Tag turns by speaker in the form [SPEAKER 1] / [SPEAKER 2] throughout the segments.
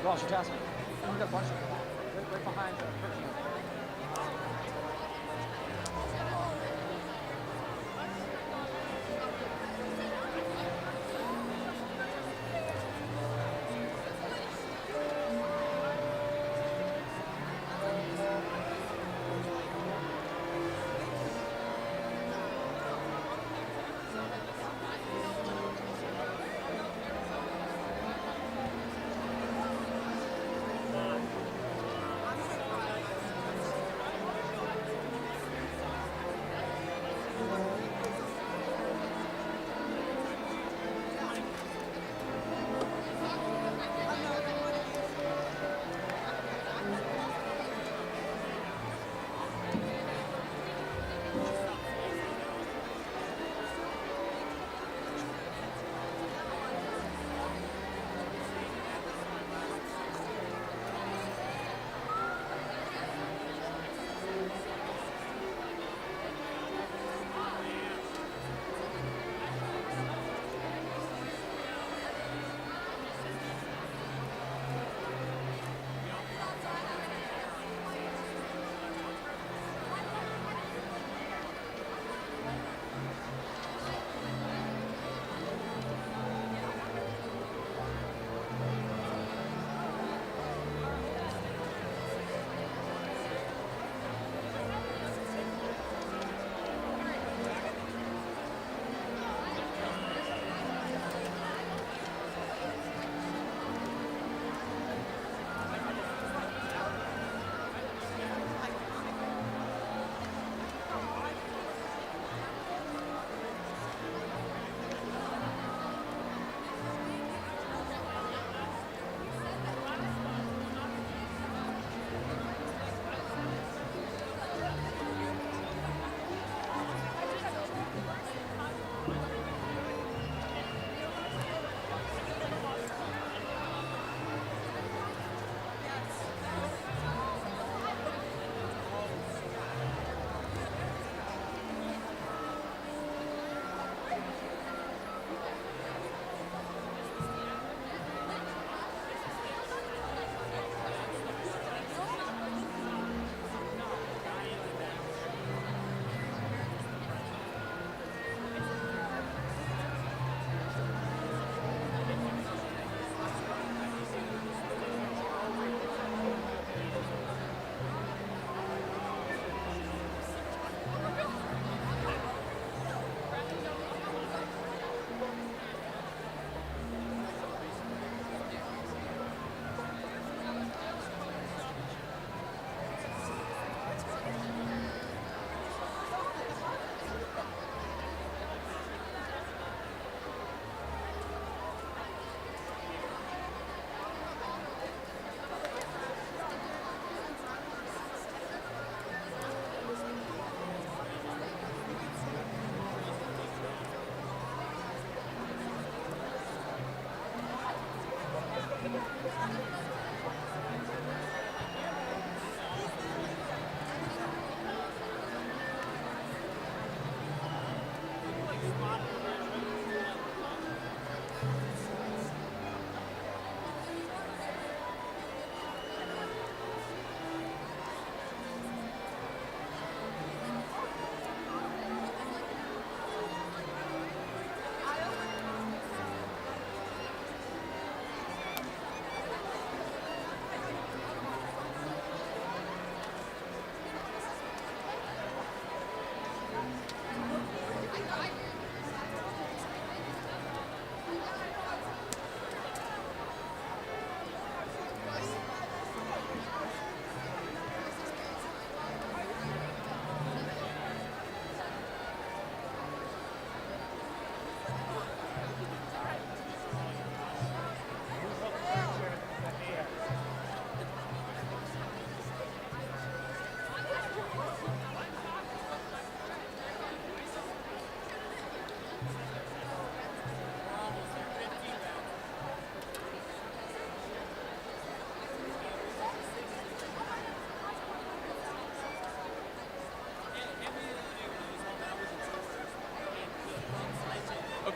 [SPEAKER 1] Cross your task. We've got a bunch of them right behind the curtain.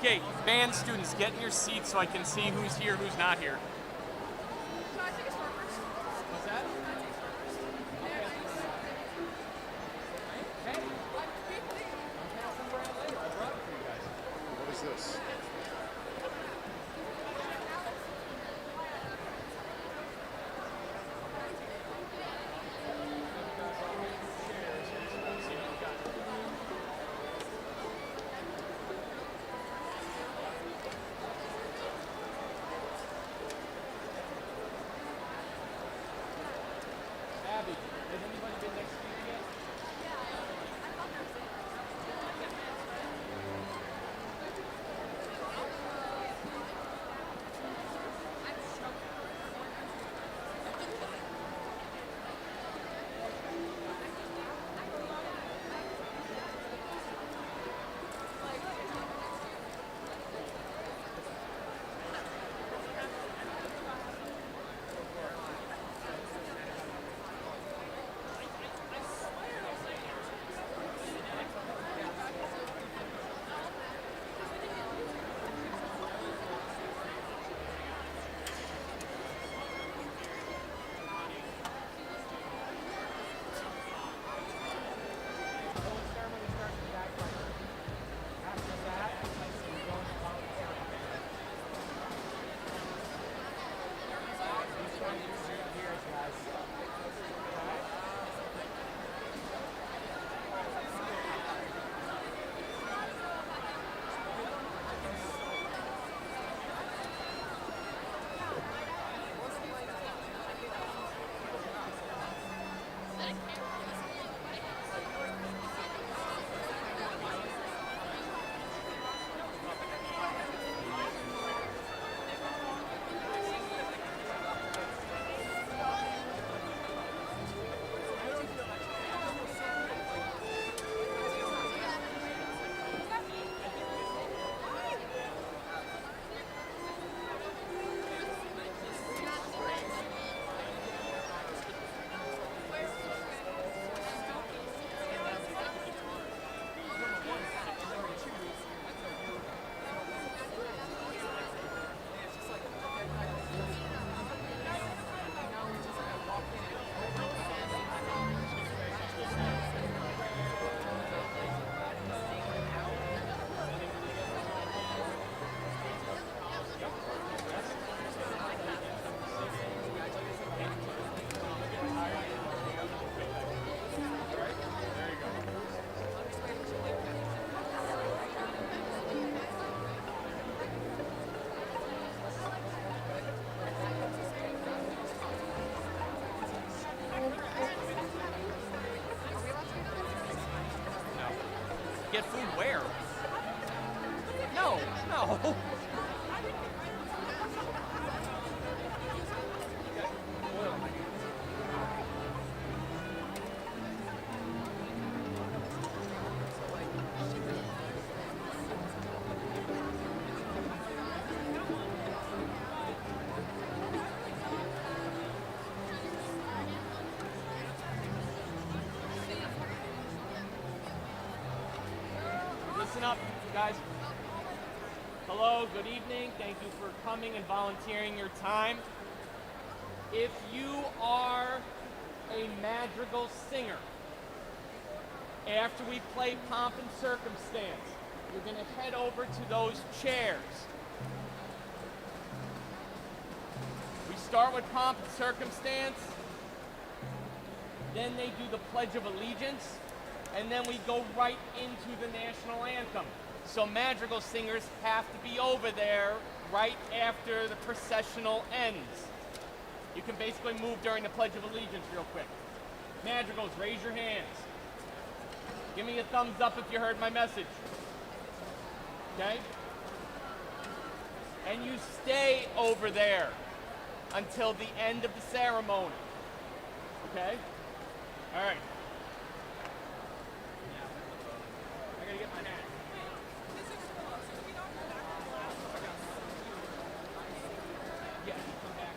[SPEAKER 2] Okay, band students, get in your seats so I can see who's here, who's not here. Get food where? No, no. Listen up, guys. Hello, good evening. Thank you for coming and volunteering your time. If you are a madrigal singer, after we play Pomp and Circumstance, you're going to head over to those chairs. We start with Pomp and Circumstance, then they do the Pledge of Allegiance, and then we go right into the national anthem. So madrigal singers have to be over there right after the processional ends. You can basically move during the Pledge of Allegiance real quick. Madrigals, raise your hands. Give me a thumbs up if you heard my message. Okay? And you stay over there until the end of the ceremony. Okay? All right. I gotta get my hat. Yeah, you come back.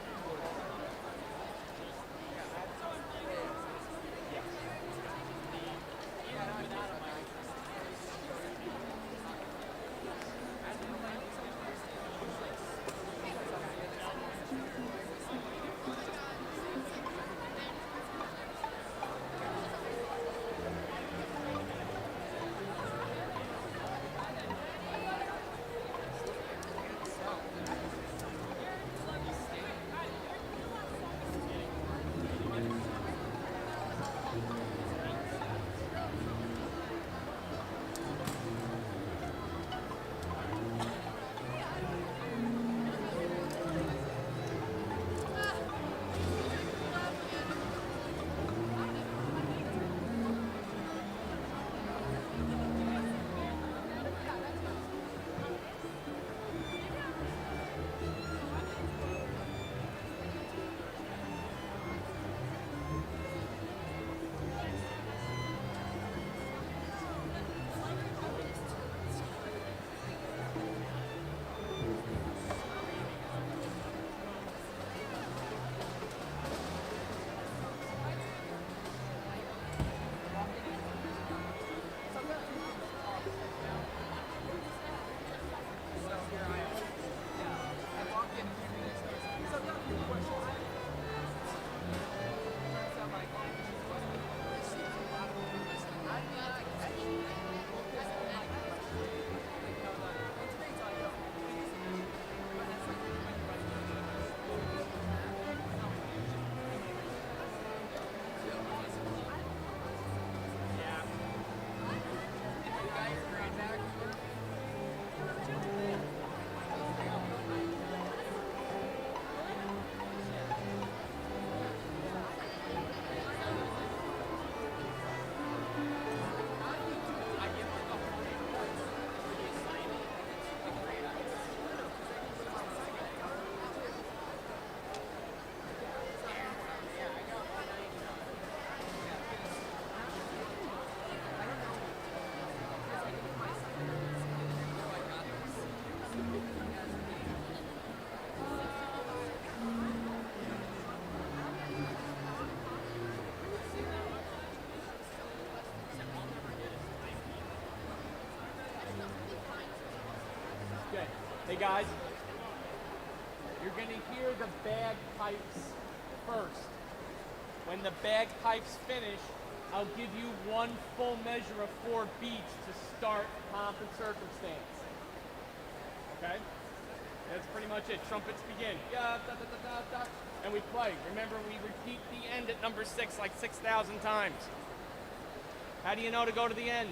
[SPEAKER 2] Hey guys, you're gonna hear the bagpipes first. When the bagpipes finish, I'll give you one full measure of 4 beats to start pomp and circumstance. Okay? That's pretty much it. Trumpets begin. Yeah, da, da, da, da, da, and we play. Remember, we repeat the end at number 6 like 6,000 times. How do you know to go to the end?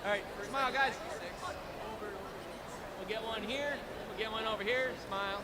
[SPEAKER 2] All right, smile, guys. We'll get one here. We'll get one over here. Smile.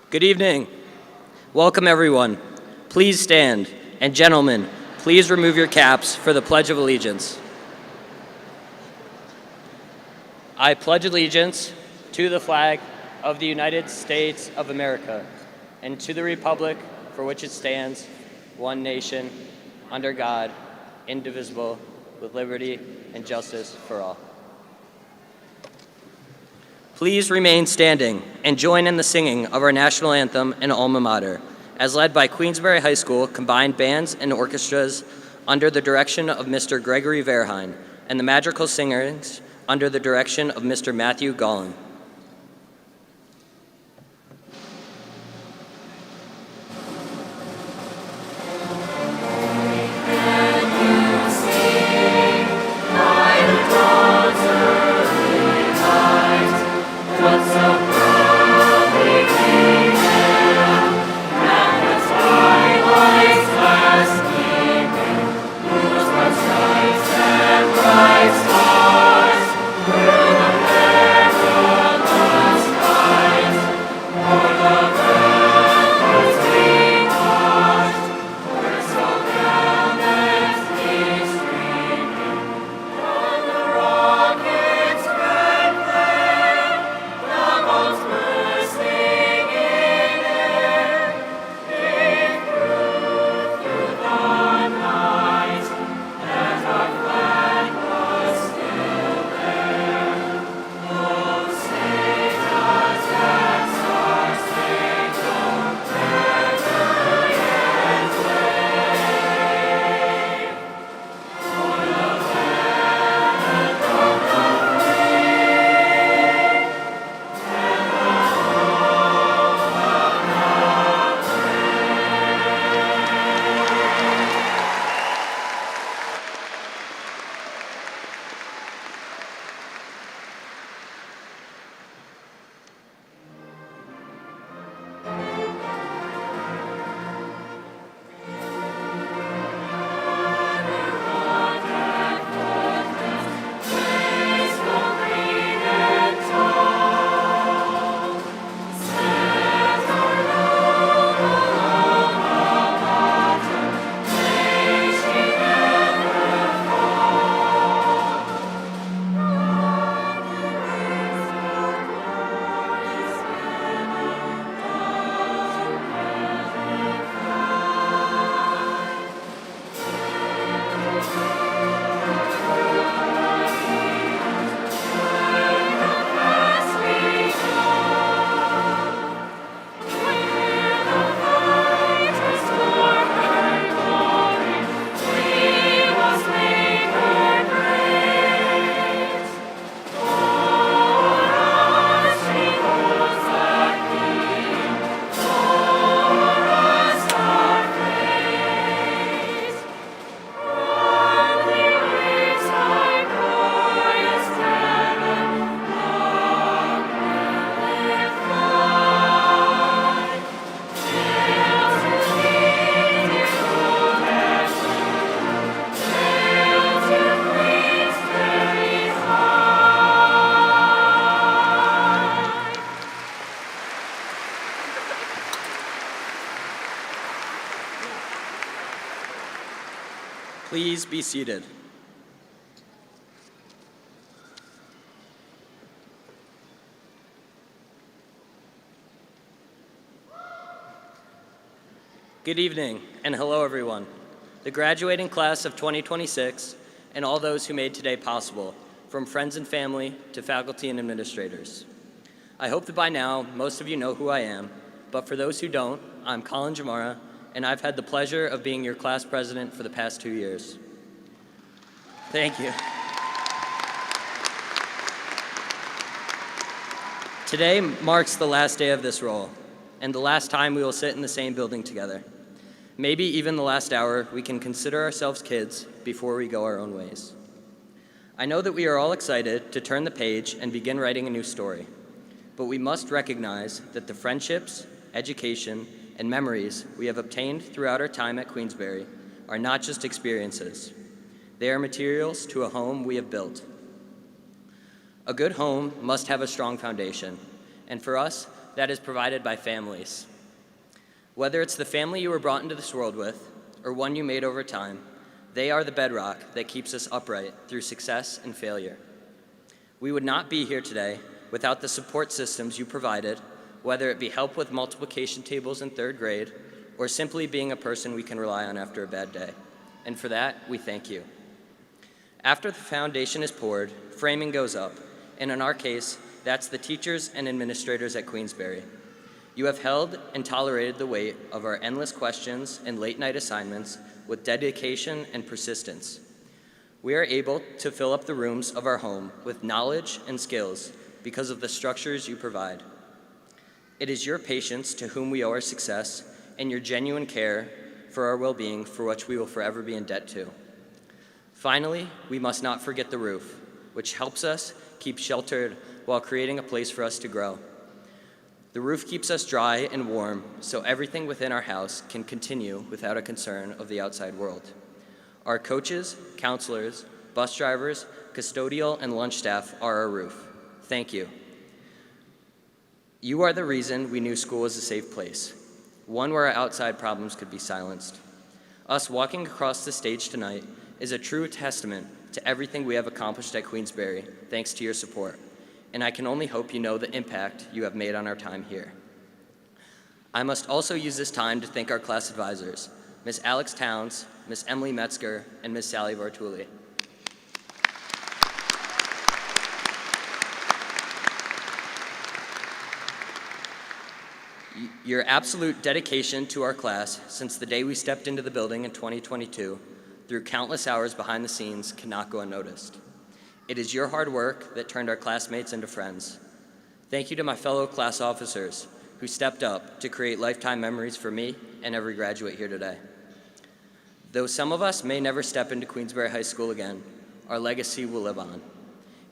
[SPEAKER 3] Good evening. Welcome, everyone. Please stand. And gentlemen, please remove your caps for the Pledge of Allegiance. I pledge allegiance to the flag of the United States of America and to the republic for which it stands, one nation, under God, indivisible, with liberty and justice for all. Please remain standing and join in the singing of our national anthem and alma mater, as led by Queensbury High School combined bands and orchestras under the direction of Mr. Gregory Verheyen and the Magical Singers under the direction of Mr. Matthew Gollin. Please be seated. Good evening, and hello, everyone. The graduating class of 2026, and all those who made today possible, from friends and family to faculty and administrators. I hope that by now, most of you know who I am, but for those who don't, I'm Colin Jamara, and I've had the pleasure of being your class president for the past 2 years. Thank you. Today marks the last day of this role, and the last time we will sit in the same building together. Maybe even the last hour we can consider ourselves kids before we go our own ways. I know that we are all excited to turn the page and begin writing a new story, but we must recognize that the friendships, education, and memories we have obtained throughout our time at Queensbury are not just experiences. They are materials to a home we have built. A good home must have a strong foundation, and for us, that is provided by families. Whether it's the family you were brought into this world with or one you made over time, they are the bedrock that keeps us upright through success and failure. We would not be here today without the support systems you provided, whether it be help with multiplication tables in 3rd grade or simply being a person we can rely on after a bad day. And for that, we thank you. After the foundation is poured, framing goes up, and in our case, that's the teachers and administrators at Queensbury. You have held and tolerated the weight of our endless questions and late-night assignments with dedication and persistence. We are able to fill up the rooms of our home with knowledge and skills because of the structures you provide. It is your patience to whom we owe our success and your genuine care for our well-being for which we will forever be in debt to. Finally, we must not forget the roof, which helps us keep sheltered while creating a place for us to grow. The roof keeps us dry and warm so everything within our house can continue without a concern of the outside world. Our coaches, counselors, bus drivers, custodial, and lunch staff are our roof. Thank you. You are the reason we knew school was a safe place, one where our outside problems could be silenced. Us walking across the stage tonight is a true testament to everything we have accomplished at Queensbury, thanks to your support, and I can only hope you know the impact you have made on our time here. I must also use this time to thank our class advisors, Ms. Alex Towns, Ms. Emily Metzger, and Ms. Sally Vartuli. Your absolute dedication to our class since the day we stepped into the building in 2022 through countless hours behind the scenes cannot go unnoticed. It is your hard work that turned our classmates into friends. Thank you to my fellow class officers who stepped up to create lifetime memories for me and every graduate here today. Though some of us may never step into Queensbury High School again, our legacy will live on.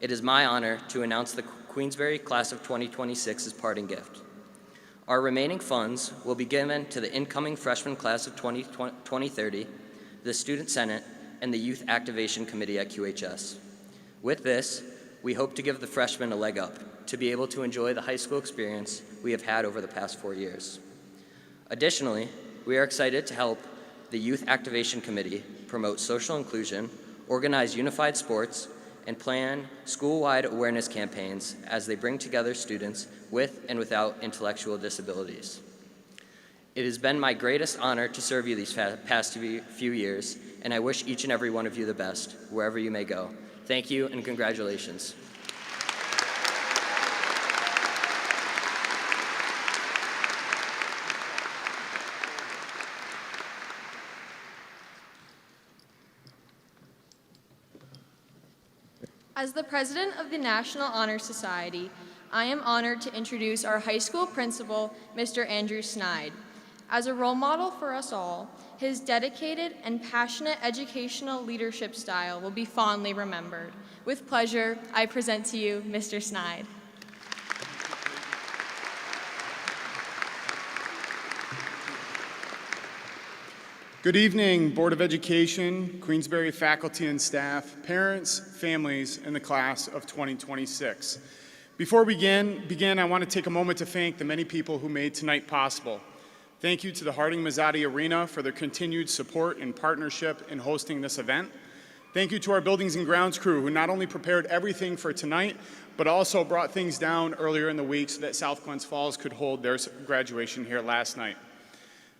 [SPEAKER 3] It is my honor to announce the Queensbury Class of 2026's parting gift. Our remaining funds will be given to the incoming freshman class of 2030, the Student Senate, and the Youth Activation Committee at QHS. With this, we hope to give the freshmen a leg up to be able to enjoy the high school experience we have had over the past 4 years. Additionally, we are excited to help the Youth Activation Committee promote social inclusion, organize unified sports, and plan school-wide awareness campaigns as they bring together students with and without intellectual disabilities. It has been my greatest honor to serve you these past few years, and I wish each and every one of you the best, wherever you may go. Thank you and congratulations.
[SPEAKER 4] As the president of the National Honor Society, I am honored to introduce our high school principal, Mr. Andrew Snide. As a role model for us all, his dedicated and passionate educational leadership style will be fondly remembered. With pleasure, I present to you Mr. Snide.
[SPEAKER 5] Good evening, Board of Education, Queensbury faculty and staff, parents, families, and the class of 2026. Before we begin, I want to take a moment to thank the many people who made tonight possible. Thank you to the Harding-Mazzotti Arena for their continued support and partnership in hosting this event. Thank you to our Buildings and Grounds crew who not only prepared everything for tonight, but also brought things down earlier in the week so that South Glens Falls could hold their graduation here last night.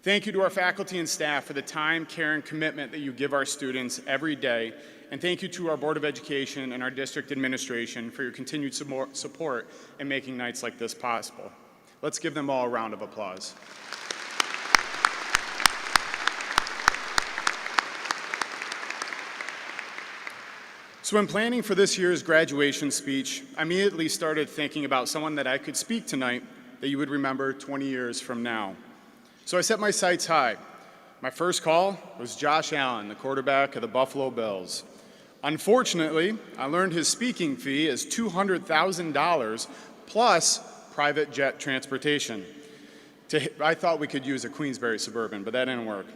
[SPEAKER 5] Thank you to our faculty and staff for the time, care, and commitment that you give our students every day. And thank you to our Board of Education and our district administration for your continued support in making nights like this possible. Let's give them all a round of applause. So when planning for this year's graduation speech, I immediately started thinking about someone that I could speak tonight that you would remember 20 years from now. So I set my sights high. My first call was Josh Allen, the quarterback of the Buffalo Bills. Unfortunately, I learned his speaking fee is $200,000 plus private jet transportation. I thought we could use a Queensbury Suburban, but that didn't work.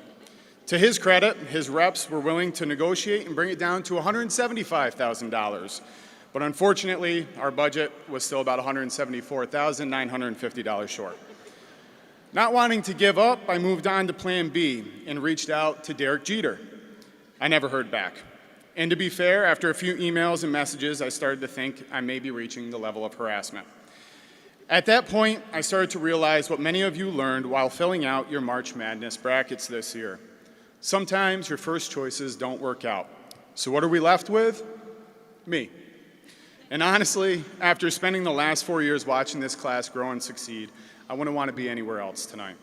[SPEAKER 5] To his credit, his reps were willing to negotiate and bring it down to $175,000. But unfortunately, our budget was still about $174,950 short. Not wanting to give up, I moved on to Plan B and reached out to Derek Jeter. I never heard back. And to be fair, after a few emails and messages, I started to think I may be reaching the level of harassment. At that point, I started to realize what many of you learned while filling out your March Madness brackets this year. Sometimes your first choices don't work out. So what are we left with? Me. And honestly, after spending the last 4 years watching this class grow and succeed, I wouldn't want to be anywhere else tonight.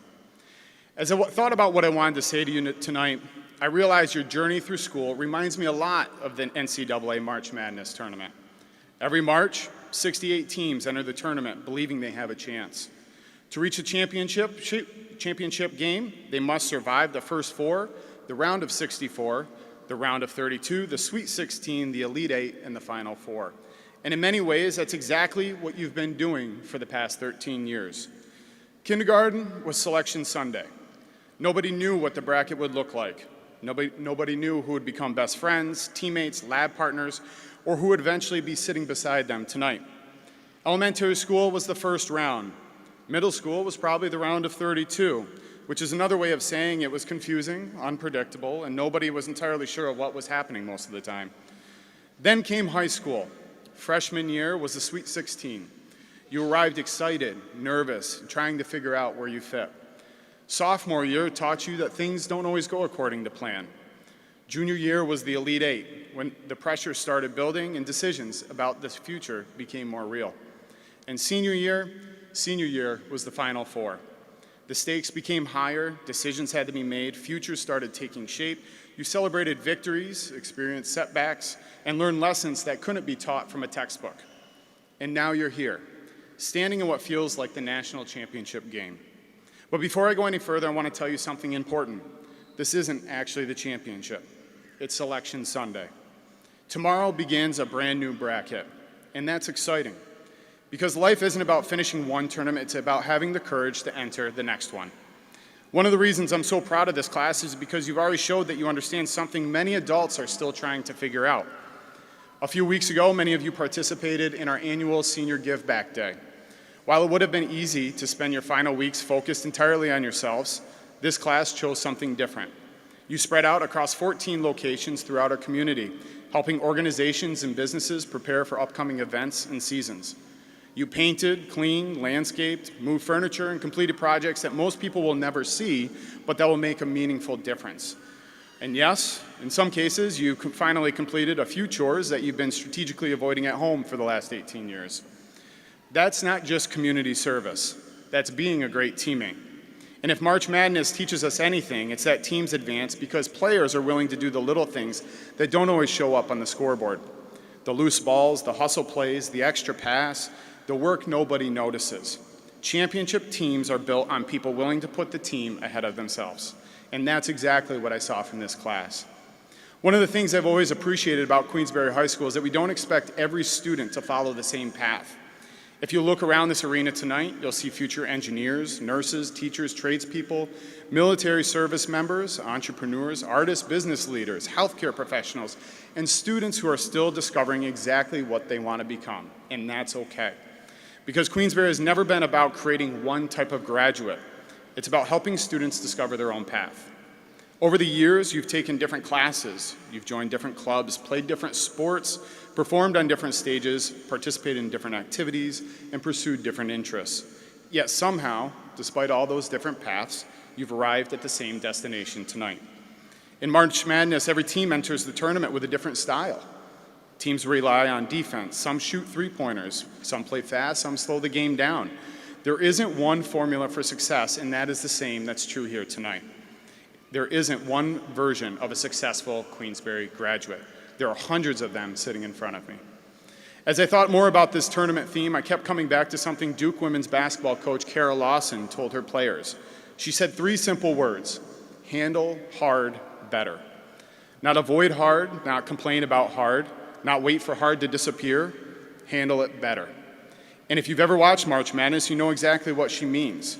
[SPEAKER 5] As I thought about what I wanted to say to you tonight, I realized your journey through school reminds me a lot of the NCAA March Madness tournament. Every March, 68 teams enter the tournament believing they have a chance. To reach a championship game, they must survive the first four, the round of 64, the round of 32, the Sweet 16, the Elite Eight, and the Final Four. And in many ways, that's exactly what you've been doing for the past 13 years. Kindergarten was Selection Sunday. Nobody knew what the bracket would look like. Nobody knew who would become best friends, teammates, lab partners, or who would eventually be sitting beside them tonight. Elementary school was the first round. Middle school was probably the round of 32, which is another way of saying it was confusing, unpredictable, and nobody was entirely sure of what was happening most of the time. Then came high school. Freshman year was the Sweet 16. You arrived excited, nervous, trying to figure out where you fit. Sophomore year taught you that things don't always go according to plan. Junior year was the Elite Eight, when the pressure started building and decisions about the future became more real. And senior year was the Final Four. The stakes became higher, decisions had to be made, futures started taking shape. You celebrated victories, experienced setbacks, and learned lessons that couldn't be taught from a textbook. And now you're here, standing in what feels like the national championship game. But before I go any further, I want to tell you something important. This isn't actually the championship. It's Selection Sunday. Tomorrow begins a brand new bracket, and that's exciting. Because life isn't about finishing one tournament, it's about having the courage to enter the next one. One of the reasons I'm so proud of this class is because you've already showed that you understand something many adults are still trying to figure out. A few weeks ago, many of you participated in our annual Senior Give Back Day. While it would have been easy to spend your final weeks focused entirely on yourselves, this class chose something different. You spread out across 14 locations throughout our community, helping organizations and businesses prepare for upcoming events and seasons. You painted, cleaned, landscaped, moved furniture, and completed projects that most people will never see, but that will make a meaningful difference. And yes, in some cases, you finally completed a few chores that you've been strategically avoiding at home for the last 18 years. That's not just community service. That's being a great teammate. And if March Madness teaches us anything, it's that teams advance because players are willing to do the little things that don't always show up on the scoreboard. The loose balls, the hustle plays, the extra pass, the work nobody notices. Championship teams are built on people willing to put the team ahead of themselves. And that's exactly what I saw from this class. One of the things I've always appreciated about Queensbury High School is that we don't expect every student to follow the same path. If you look around this arena tonight, you'll see future engineers, nurses, teachers, tradespeople, military service members, entrepreneurs, artists, business leaders, healthcare professionals, and students who are still discovering exactly what they want to become, and that's okay. Because Queensbury has never been about creating one type of graduate. It's about helping students discover their own path. Over the years, you've taken different classes, you've joined different clubs, played different sports, performed on different stages, participated in different activities, and pursued different interests. Yet somehow, despite all those different paths, you've arrived at the same destination tonight. In March Madness, every team enters the tournament with a different style. Teams rely on defense, some shoot three-pointers, some play fast, some slow the game down. There isn't one formula for success, and that is the same that's true here tonight. There isn't one version of a successful Queensbury graduate. There are hundreds of them sitting in front of me. As I thought more about this tournament theme, I kept coming back to something Duke women's basketball coach Kara Lawson told her players. She said 3 simple words: handle hard better. Not avoid hard, not complain about hard, not wait for hard to disappear, handle it better. And if you've ever watched March Madness, you know exactly what she means.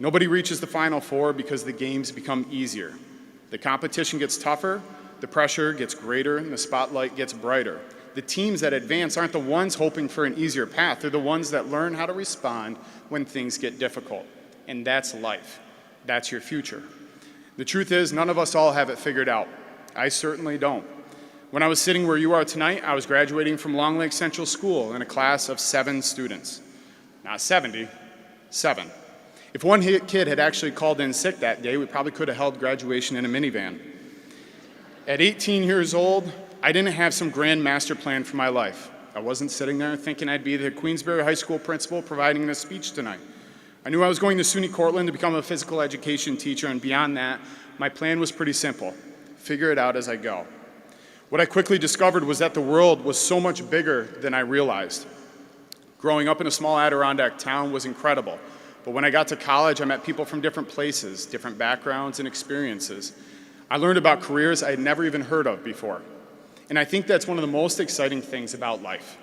[SPEAKER 5] Nobody reaches the Final Four because the games become easier. The competition gets tougher, the pressure gets greater, and the spotlight gets brighter. The teams that advance aren't the ones hoping for an easier path. They're the ones that learn how to respond when things get difficult. And that's life. That's your future. The truth is, none of us all have it figured out. I certainly don't. When I was sitting where you are tonight, I was graduating from Long Lake Central School in a class of 7 students. Not 70, 7. If one kid had actually called in sick that day, we probably could have held graduation in a minivan. At 18 years old, I didn't have some grand master plan for my life. I wasn't sitting there thinking I'd be the Queensbury High School principal providing a speech tonight. I knew I was going to SUNY Cortland to become a physical education teacher, and beyond that, my plan was pretty simple. Figure it out as I go. What I quickly discovered was that the world was so much bigger than I realized. Growing up in a small Adirondack town was incredible, but when I got to college, I met people from different places, different backgrounds and experiences. I learned about careers I had never even heard of before. And I think that's one of the most exciting things about life.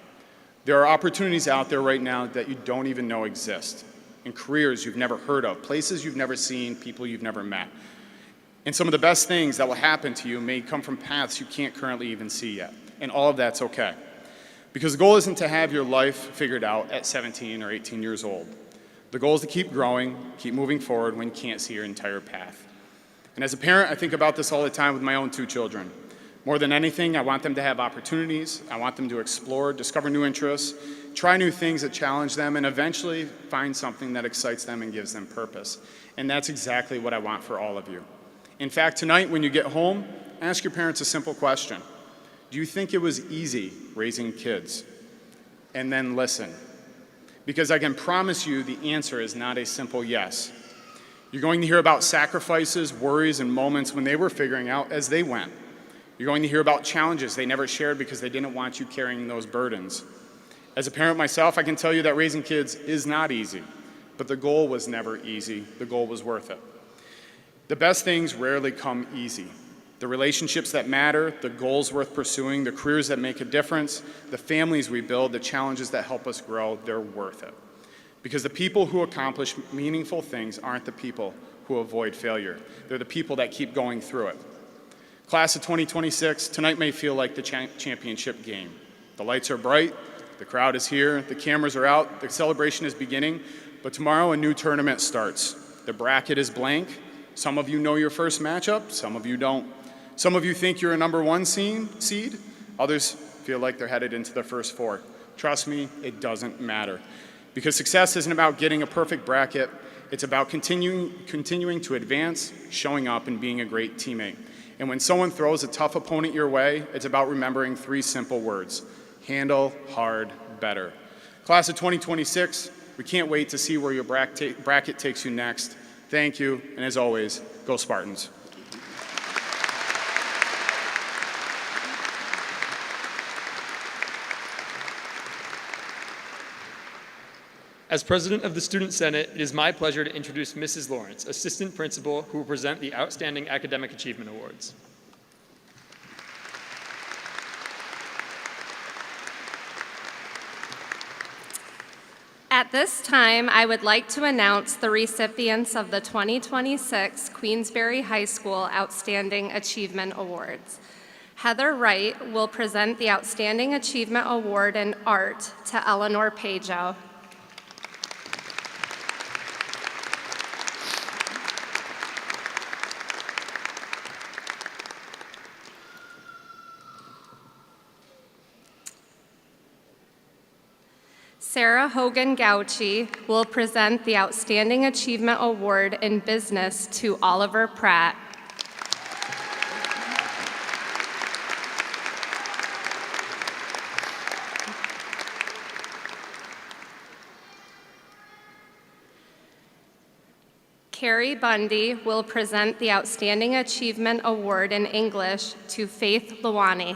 [SPEAKER 5] There are opportunities out there right now that you don't even know exist, and careers you've never heard of, places you've never seen, people you've never met. And some of the best things that will happen to you may come from paths you can't currently even see yet. And all of that's okay. Because the goal isn't to have your life figured out at 17 or 18 years old. The goal is to keep growing, keep moving forward when you can't see your entire path. And as a parent, I think about this all the time with my own 2 children. More than anything, I want them to have opportunities. I want them to explore, discover new interests, try new things that challenge them, and eventually find something that excites them and gives them purpose. And that's exactly what I want for all of you. In fact, tonight when you get home, ask your parents a simple question. Do you think it was easy raising kids? And then listen. Because I can promise you the answer is not a simple yes. You're going to hear about sacrifices, worries, and moments when they were figuring out as they went. You're going to hear about challenges they never shared because they didn't want you carrying those burdens. As a parent myself, I can tell you that raising kids is not easy, but the goal was never easy. The goal was worth it. The best things rarely come easy. The relationships that matter, the goals worth pursuing, the careers that make a difference, the families we build, the challenges that help us grow, they're worth it. Because the people who accomplish meaningful things aren't the people who avoid failure. They're the people that keep going through it. Class of 2026, tonight may feel like the championship game. The lights are bright, the crowd is here, the cameras are out, the celebration is beginning, but tomorrow a new tournament starts. The bracket is blank. Some of you know your first matchup, some of you don't. Some of you think you're a number 1 seed, others feel like they're headed into the first 4. Trust me, it doesn't matter. Because success isn't about getting a perfect bracket, it's about continuing to advance, showing up, and being a great teammate. And when someone throws a tough opponent your way, it's about remembering 3 simple words: handle hard better. Class of 2026, we can't wait to see where your bracket takes you next. Thank you, and as always, go Spartans.
[SPEAKER 6] As President of the Student Senate, it is my pleasure to introduce Mrs. Lawrence, Assistant Principal, who will present the Outstanding Academic Achievement Awards.
[SPEAKER 7] At this time, I would like to announce the recipients of the 2026 Queensbury High School Outstanding Achievement Awards. Heather Wright will present the Outstanding Achievement Award in Art to Eleanor Pajo. Sarah Hogan Gauchi will present the Outstanding Achievement Award in Business to Oliver Pratt. Carrie Bundy will present the Outstanding Achievement Award in English to Faith Lawani.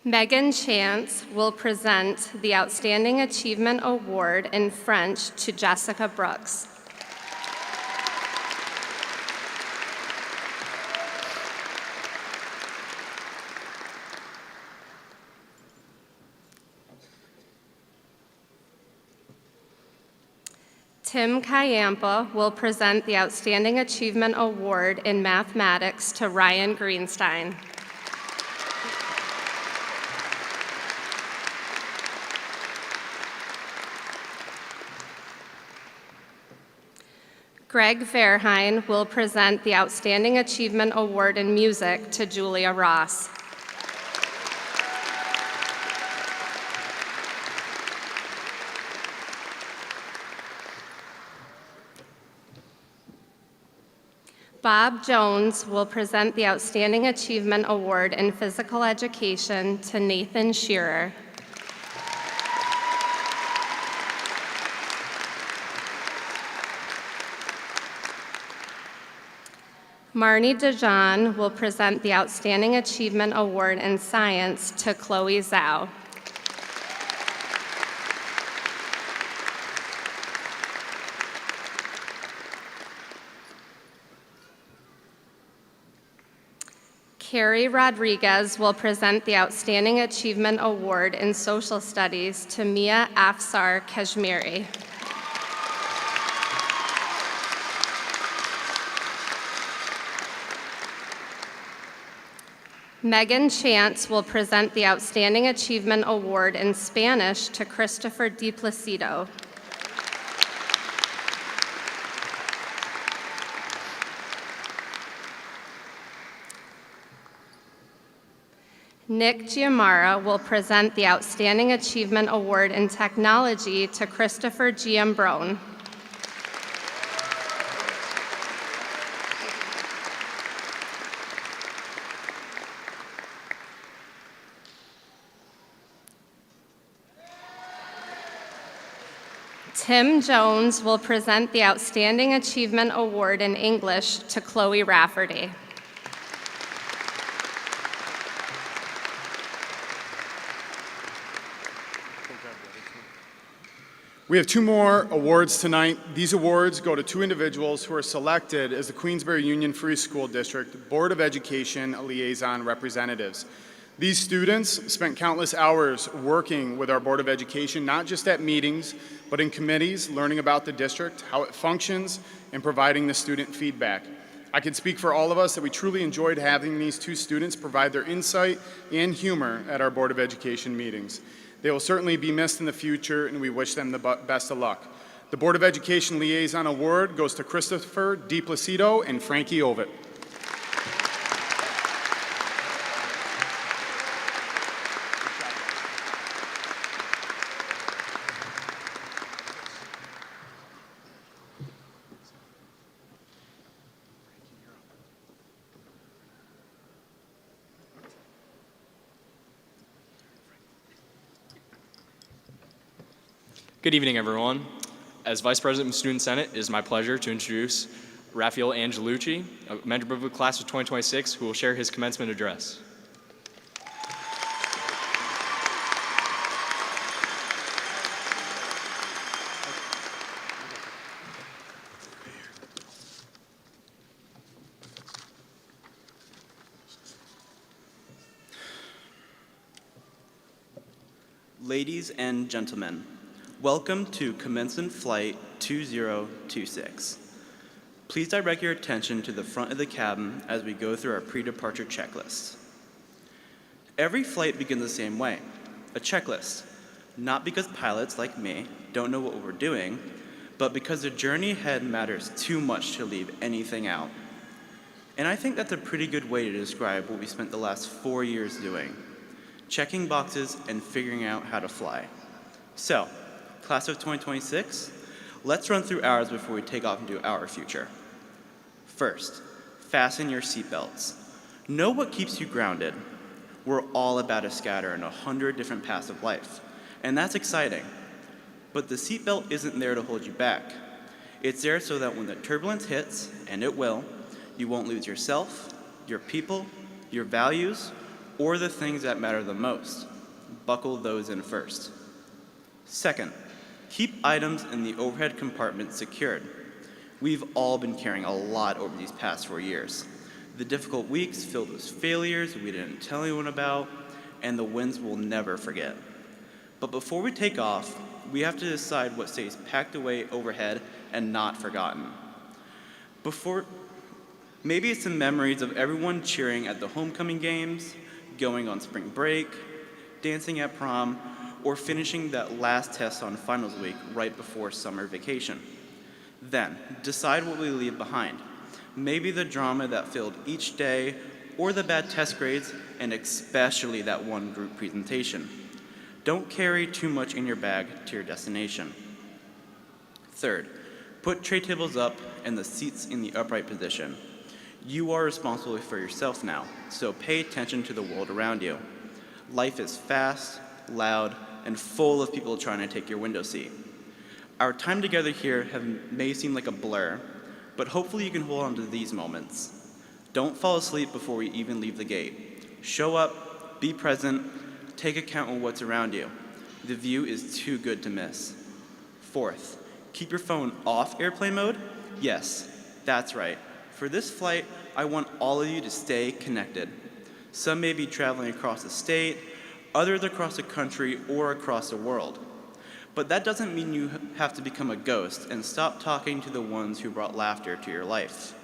[SPEAKER 7] Megan Chance will present the Outstanding Achievement Award in French to Jessica Brooks. Tim Kayampa will present the Outstanding Achievement Award in Mathematics to Ryan Greenstein. Greg Verheyen will present the Outstanding Achievement Award in Music to Julia Ross. Bob Jones will present the Outstanding Achievement Award in Physical Education to Nathan Shearer. Marnie DeJean will present the Outstanding Achievement Award in Science to Chloe Zhao. Carrie Rodriguez will present the Outstanding Achievement Award in Social Studies to Mia Afsar Kashmiri. Megan Chance will present the Outstanding Achievement Award in Spanish to Christopher DiPlacido. Nick Giamara will present the Outstanding Achievement Award in Technology to Christopher Giambrone. Tim Jones will present the Outstanding Achievement Award in English to Chloe Rafferty.
[SPEAKER 5] We have two more awards tonight. These awards go to two individuals who are selected as the Queensbury Union Free School District Board of Education Liaison Representatives. These students spent countless hours working with our Board of Education, not just at meetings, but in committees, learning about the district, how it functions, and providing the student feedback. I can speak for all of us that we truly enjoyed having these two students provide their insight and humor at our Board of Education meetings. They will certainly be missed in the future, and we wish them the best of luck. The Board of Education Liaison Award goes to Christopher DiPlacido and Frankie Ovitt.
[SPEAKER 8] Good evening, everyone. As Vice President of the Student Senate, it is my pleasure to introduce Raphael Angelucci, a member of the class of 2026, who will share his commencement address.
[SPEAKER 9] Ladies and gentlemen, welcome to Commencement Flight 2026. Please direct your attention to the front of the cabin as we go through our pre-departure checklist. Every flight begins the same way, a checklist, not because pilots like me don't know what we're doing, but because the journey ahead matters too much to leave anything out. And I think that's a pretty good way to describe what we spent the last 4 years doing, checking boxes and figuring out how to fly. So, Class of 2026, let's run through ours before we take off into our future. First, fasten your seatbelts. Know what keeps you grounded. We're all about to scatter in 100 different paths of life, and that's exciting. But the seatbelt isn't there to hold you back. It's there so that when the turbulence hits, and it will, you won't lose yourself, your people, your values, or the things that matter the most. Buckle those in first. Second, keep items in the overhead compartment secured. We've all been carrying a lot over these past 4 years. The difficult weeks filled with failures we didn't tell anyone about, and the wins we'll never forget. But before we take off, we have to decide what stays packed away overhead and not forgotten. Maybe it's the memories of everyone cheering at the homecoming games, going on spring break, dancing at prom, or finishing that last test on finals week right before summer vacation. Then, decide what we leave behind. Maybe the drama that filled each day, or the bad test grades, and especially that one group presentation. Don't carry too much in your bag to your destination. Third, put tray tables up and the seats in the upright position. You are responsible for yourself now, so pay attention to the world around you. Life is fast, loud, and full of people trying to take your window seat. Our time together here may seem like a blur, but hopefully you can hold on to these moments. Don't fall asleep before we even leave the gate. Show up, be present, take account of what's around you. The view is too good to miss. Fourth, keep your phone off airplane mode? Yes, that's right. For this flight, I want all of you to stay connected. Some may be traveling across the state, others across the country or across the world. But that doesn't mean you have to become a ghost and stop talking to the ones who brought laughter to your life.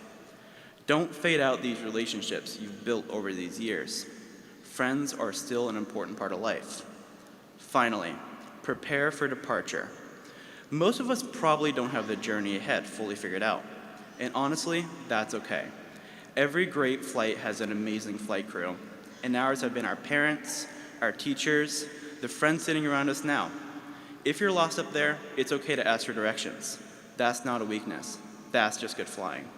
[SPEAKER 9] Don't fade out these relationships you've built over these years. Friends are still an important part of life. Finally, prepare for departure. Most of us probably don't have the journey ahead fully figured out. And honestly, that's okay. Every great flight has an amazing flight crew, and ours have been our parents, our teachers, the friends sitting around us now. If you're lost up there, it's okay to ask for directions. That's not a weakness. That's just good flying.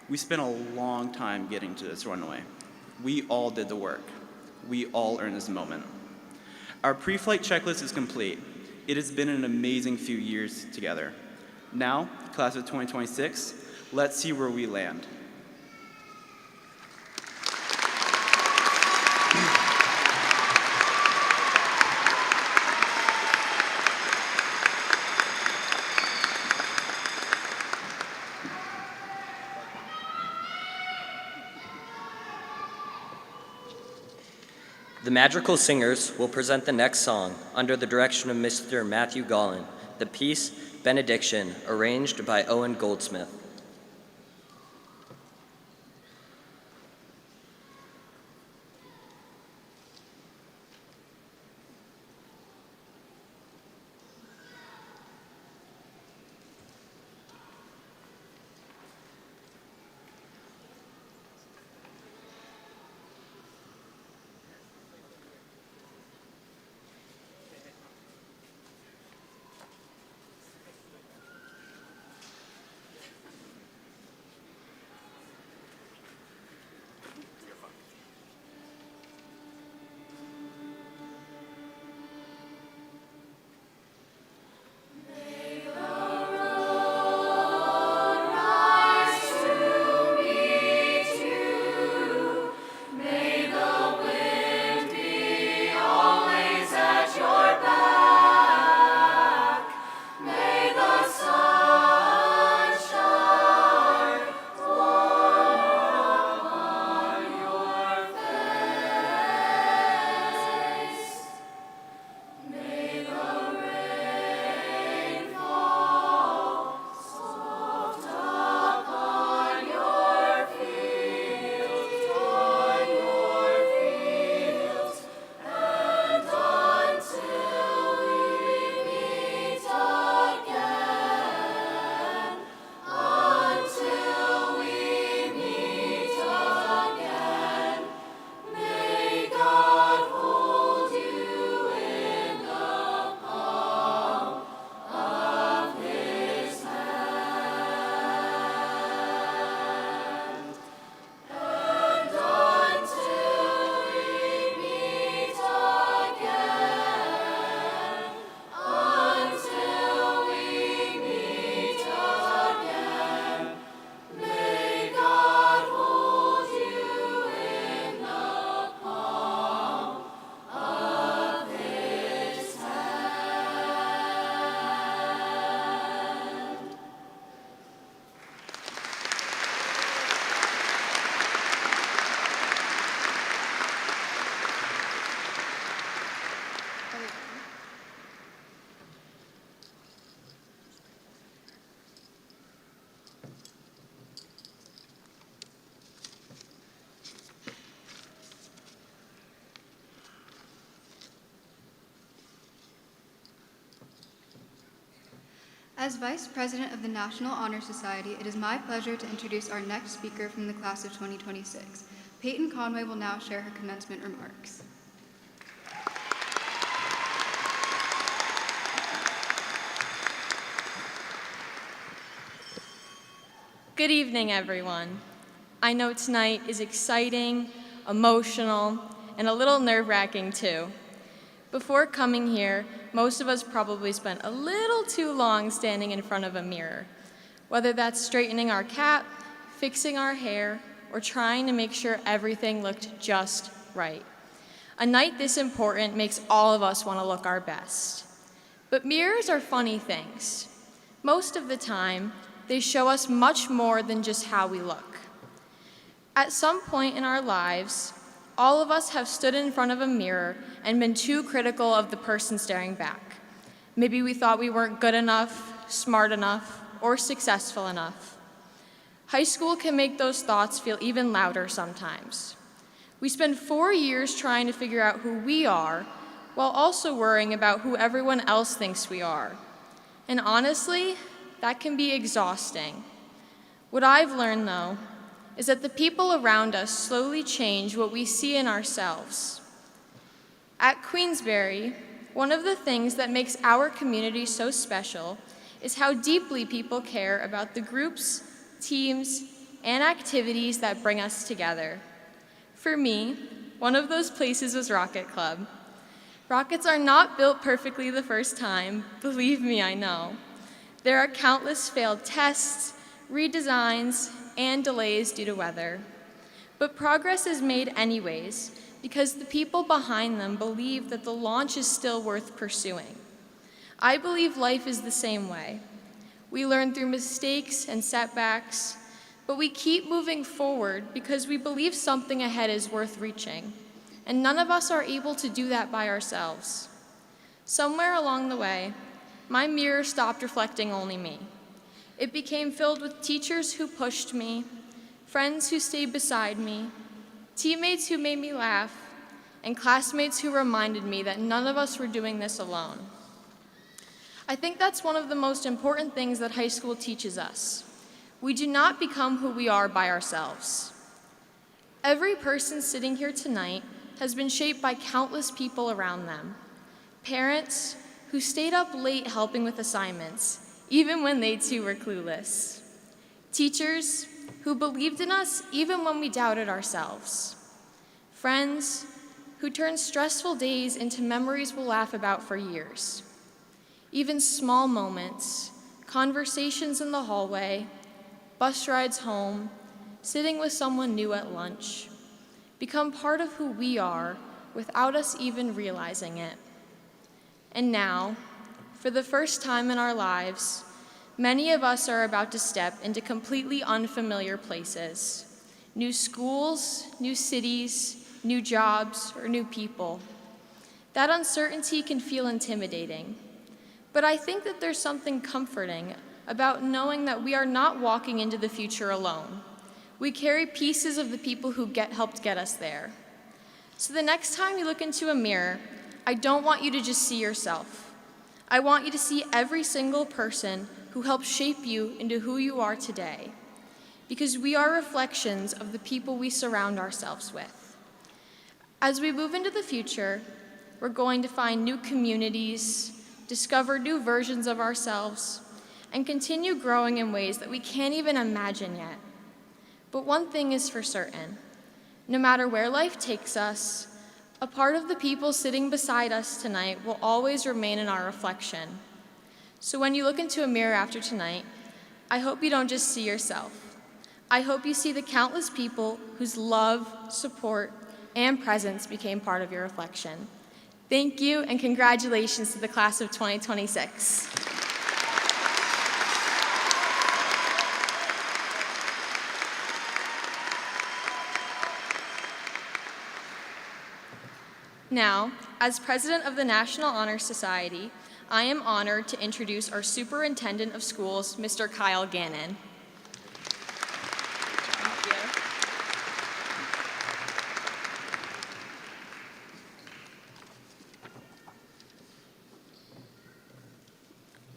[SPEAKER 9] We spent a long time getting to this runway. We all did the work. We all earned this moment. Our pre-flight checklist is complete. It has been an amazing few years together. Now, class of 2026, let's see where we land.
[SPEAKER 3] The Madrigal Singers will present the next song under the direction of Mr. Matthew Gollin, The Peace Benediction, arranged by Owen Goldsmith.
[SPEAKER 10] As Vice President of the National Honor Society, it is my pleasure to introduce our next speaker from the class of 2026. Peyton Conway will now share her commencement remarks.
[SPEAKER 4] Good evening, everyone. I know tonight is exciting, emotional, and a little nerve-wracking too. Before coming here, most of us probably spent a little too long standing in front of a mirror, whether that's straightening our cap, fixing our hair, or trying to make sure everything looked just right. A night this important makes all of us want to look our best. But mirrors are funny things. Most of the time, they show us much more than just how we look. At some point in our lives, all of us have stood in front of a mirror and been too critical of the person staring back. Maybe we thought we weren't good enough, smart enough, or successful enough. High school can make those thoughts feel even louder sometimes. We spend 4 years trying to figure out who we are, while also worrying about who everyone else thinks we are. And honestly, that can be exhausting. What I've learned, though, is that the people around us slowly change what we see in ourselves. At Queensbury, one of the things that makes our community so special is how deeply people care about the groups, teams, and activities that bring us together. For me, one of those places was Rocket Club. Rockets are not built perfectly the first time, believe me, I know. There are countless failed tests, redesigns, and delays due to weather. But progress is made anyways, because the people behind them believe that the launch is still worth pursuing. I believe life is the same way. We learn through mistakes and setbacks, but we keep moving forward because we believe something ahead is worth reaching, and none of us are able to do that by ourselves. Somewhere along the way, my mirror stopped reflecting only me. It became filled with teachers who pushed me, friends who stayed beside me, teammates who made me laugh, and classmates who reminded me that none of us were doing this alone. I think that's one of the most important things that high school teaches us. We do not become who we are by ourselves. Every person sitting here tonight has been shaped by countless people around them. Parents who stayed up late helping with assignments, even when they too were clueless. Teachers who believed in us even when we doubted ourselves. Friends who turned stressful days into memories we'll laugh about for years. Even small moments, conversations in the hallway, bus rides home, sitting with someone new at lunch, become part of who we are without us even realizing it. And now, for the first time in our lives, many of us are about to step into completely unfamiliar places. New schools, new cities, new jobs, or new people. That uncertainty can feel intimidating, but I think that there's something comforting about knowing that we are not walking into the future alone. We carry pieces of the people who helped get us there. So the next time you look into a mirror, I don't want you to just see yourself. I want you to see every single person who helped shape you into who you are today, because we are reflections of the people we surround ourselves with. As we move into the future, we're going to find new communities, discover new versions of ourselves, and continue growing in ways that we can't even imagine yet. But one thing is for certain: no matter where life takes us, a part of the people sitting beside us tonight will always remain in our reflection. So when you look into a mirror after tonight, I hope you don't just see yourself. I hope you see the countless people whose love, support, and presence became part of your reflection. Thank you, and congratulations to the class of 2026. Now, as president of the National Honor Society, I am honored to introduce our Superintendent of Schools, Mr. Kyle Gannon. Thank you.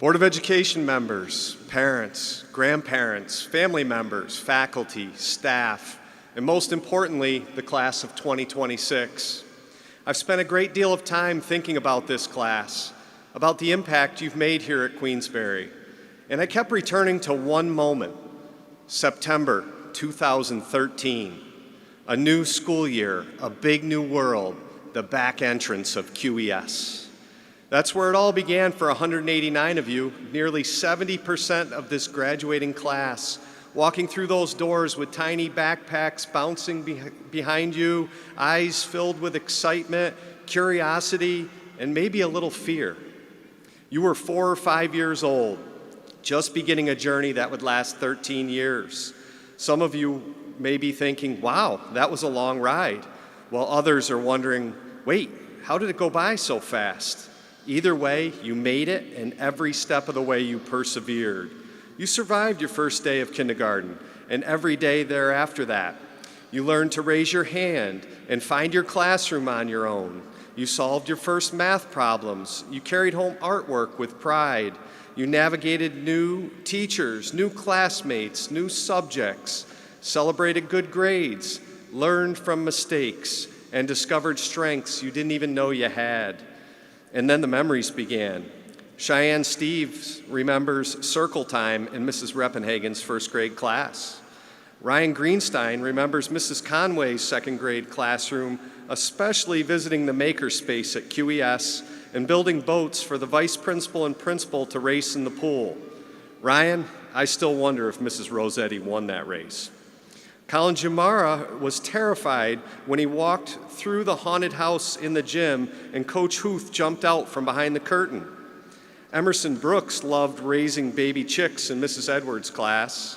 [SPEAKER 11] Board of Education members, parents, grandparents, family members, faculty, staff, and most importantly, the class of 2026. I've spent a great deal of time thinking about this class, about the impact you've made here at Queensbury, and I kept returning to one moment, September 2013, a new school year, a big new world, the back entrance of QES. That's where it all began for 189 of you, nearly 70% of this graduating class, walking through those doors with tiny backpacks bouncing behind you, eyes filled with excitement, curiosity, and maybe a little fear. You were 4 or 5 years old, just beginning a journey that would last 13 years. Some of you may be thinking, wow, that was a long ride, while others are wondering, wait, how did it go by so fast? Either way, you made it, and every step of the way you persevered. You survived your first day of kindergarten, and every day thereafter that. You learned to raise your hand and find your classroom on your own. You solved your first math problems. You carried home artwork with pride. You navigated new teachers, new classmates, new subjects, celebrated good grades, learned from mistakes, and discovered strengths you didn't even know you had. And then the memories began. Cheyenne Steves remembers circle time in Mrs. Reppenhagen's first grade class. Ryan Greenstein remembers Mrs. Conway's second grade classroom, especially visiting the makerspace at QES and building boats for the vice principal and principal to race in the pool. Ryan, I still wonder if Mrs. Rossetti won that race. Colin Jamara was terrified when he walked through the haunted house in the gym and Coach Huth jumped out from behind the curtain. Emerson Brooks loved raising baby chicks in Mrs. Edwards' class.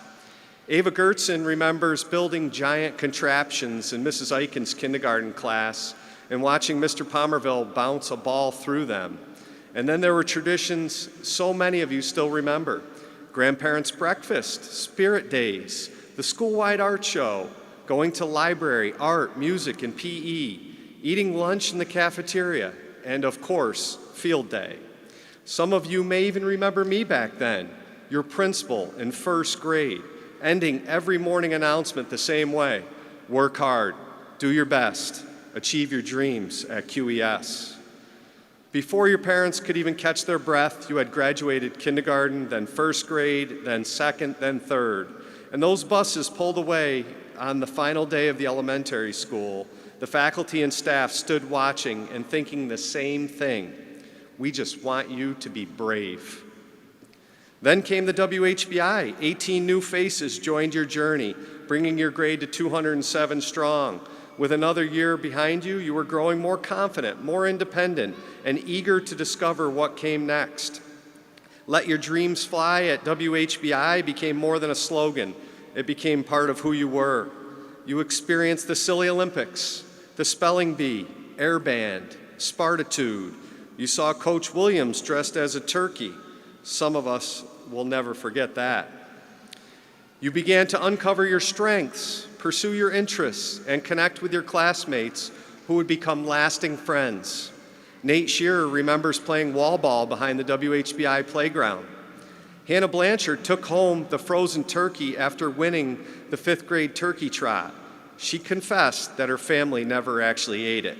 [SPEAKER 11] Ava Gertzen remembers building giant contraptions in Mrs. Eichen's kindergarten class and watching Mr. Palmerville bounce a ball through them. And then there were traditions so many of you still remember. Grandparents' breakfast, spirit days, the school-wide art show, going to library, art, music, and PE, eating lunch in the cafeteria, and of course, field day. Some of you may even remember me back then, your principal in first grade, ending every morning announcement the same way: work hard, do your best, achieve your dreams at QES. Before your parents could even catch their breath, you had graduated kindergarten, then first grade, then second, then third. And those buses pulled away on the final day of the elementary school. The faculty and staff stood watching and thinking the same thing. We just want you to be brave. Then came the WHBI. 18 new faces joined your journey, bringing your grade to 207 strong. With another year behind you, you were growing more confident, more independent, and eager to discover what came next. Let your dreams fly at WHBI became more than a slogan. It became part of who you were. You experienced the Silly Olympics, the Spelling Bee, Air Band, Spartitude. You saw Coach Williams dressed as a turkey. Some of us will never forget that. You began to uncover your strengths, pursue your interests, and connect with your classmates who would become lasting friends. Nate Shearer remembers playing wall ball behind the WHBI playground. Hannah Blanchard took home the frozen turkey after winning the 5th grade turkey trot. She confessed that her family never actually ate it.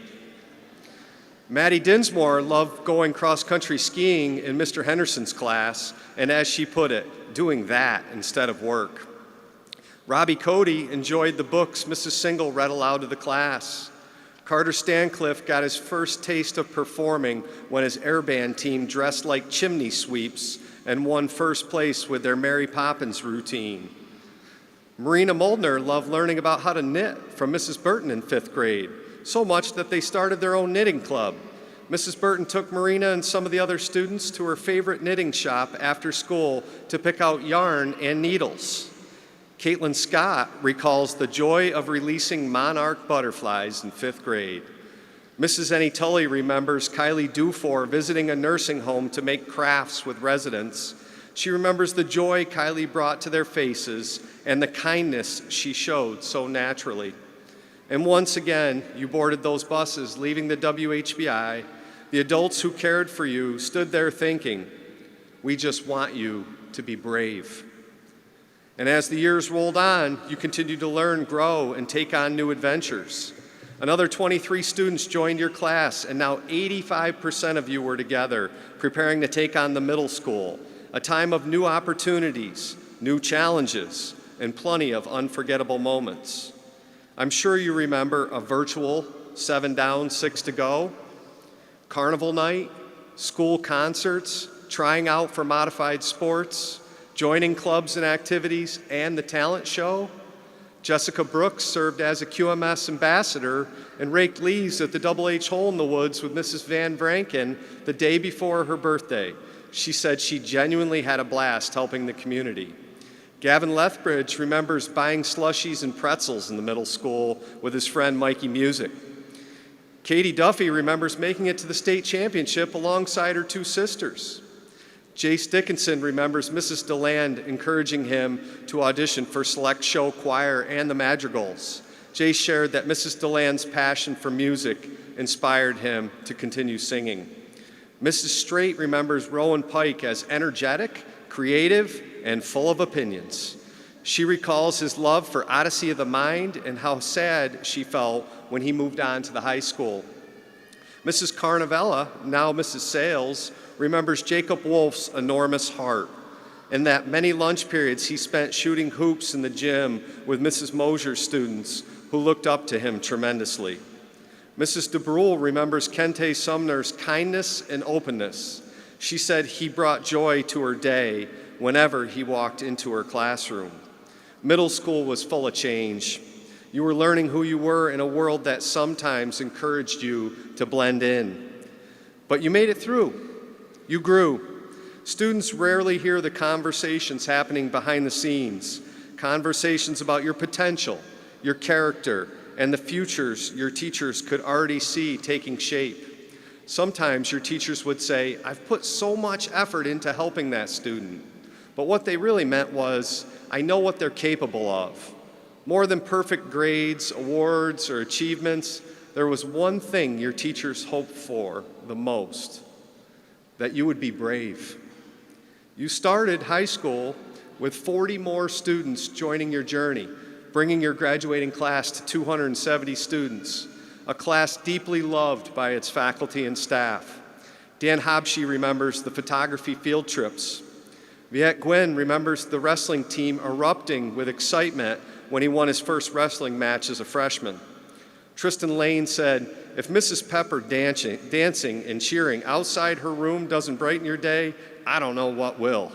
[SPEAKER 11] Maddie Dinsmore loved going cross-country skiing in Mr. Henderson's class, and as she put it, doing that instead of work. Robbie Cody enjoyed the books Mrs. Single read aloud to the class. Carter Stancliffe got his first taste of performing when his air band team dressed like chimney sweeps and won first place with their Mary Poppins routine. Marina Moldner loved learning about how to knit from Mrs. Burton in 5th grade, so much that they started their own knitting club. Mrs. Burton took Marina and some of the other students to her favorite knitting shop after school to pick out yarn and needles. Caitlin Scott recalls the joy of releasing monarch butterflies in 5th grade. Mrs. Annie Tully remembers Kylie Dufour visiting a nursing home to make crafts with residents. She remembers the joy Kylie brought to their faces and the kindness she showed so naturally. And once again, you boarded those buses, leaving the WHBI. The adults who cared for you stood there thinking, We just want you to be brave. And as the years rolled on, you continued to learn, grow, and take on new adventures. Another 23 students joined your class, and now 85% of you were together, preparing to take on the middle school, a time of new opportunities, new challenges, and plenty of unforgettable moments. I'm sure you remember a virtual 7 down, 6 to go, carnival night, school concerts, trying out for modified sports, joining clubs and activities, and the talent show. Jessica Brooks served as a QMS ambassador and raked leaves at the Double H Hole in the Woods with Mrs. Van Vranken the day before her birthday. She said she genuinely had a blast helping the community. Gavin Lethbridge remembers buying slushies and pretzels in the middle school with his friend Mikey Music. Katie Duffy remembers making it to the state championship alongside her 2 sisters. Jace Dickinson remembers Mrs. DeLand encouraging him to audition for Select Show Choir and the Madrigals. Jace shared that Mrs. DeLand's passion for music inspired him to continue singing. Mrs. Straight remembers Rowan Pike as energetic, creative, and full of opinions. She recalls his love for Odyssey of the Mind and how sad she felt when he moved on to the high school. Mrs. Carnavella, now Mrs. Sales, remembers Jacob Wolf's enormous heart and that many lunch periods he spent shooting hoops in the gym with Mrs. Mosier's students who looked up to him tremendously. Mrs. DeBrule remembers Kente Sumner's kindness and openness. She said he brought joy to her day whenever he walked into her classroom. Middle school was full of change. You were learning who you were in a world that sometimes encouraged you to blend in. But you made it through. You grew. Students rarely hear the conversations happening behind the scenes, conversations about your potential, your character, and the futures your teachers could already see taking shape. Sometimes your teachers would say, "I've put so much effort into helping that student." But what they really meant was, "I know what they're capable of." More than perfect grades, awards, or achievements, there was one thing your teachers hoped for the most: that you would be brave. You started high school with 40 more students joining your journey, bringing your graduating class to 270 students, a class deeply loved by its faculty and staff. Dan Hobshe remembers the photography field trips. Viet Gwynn remembers the wrestling team erupting with excitement when he won his first wrestling match as a freshman. Tristan Lane said, "If Mrs. Pepper dancing and cheering outside her room doesn't brighten your day, I don't know what will."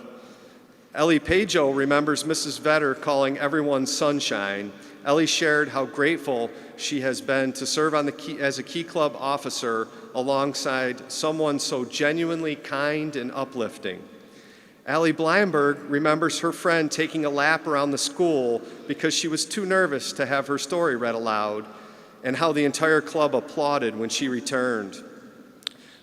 [SPEAKER 11] Ellie Pageau remembers Mrs. Vetter calling everyone sunshine. Ellie shared how grateful she has been to serve as a Key Club officer alongside someone so genuinely kind and uplifting. Allie Bleinberg remembers her friend taking a lap around the school because she was too nervous to have her story read aloud, and how the entire club applauded when she returned.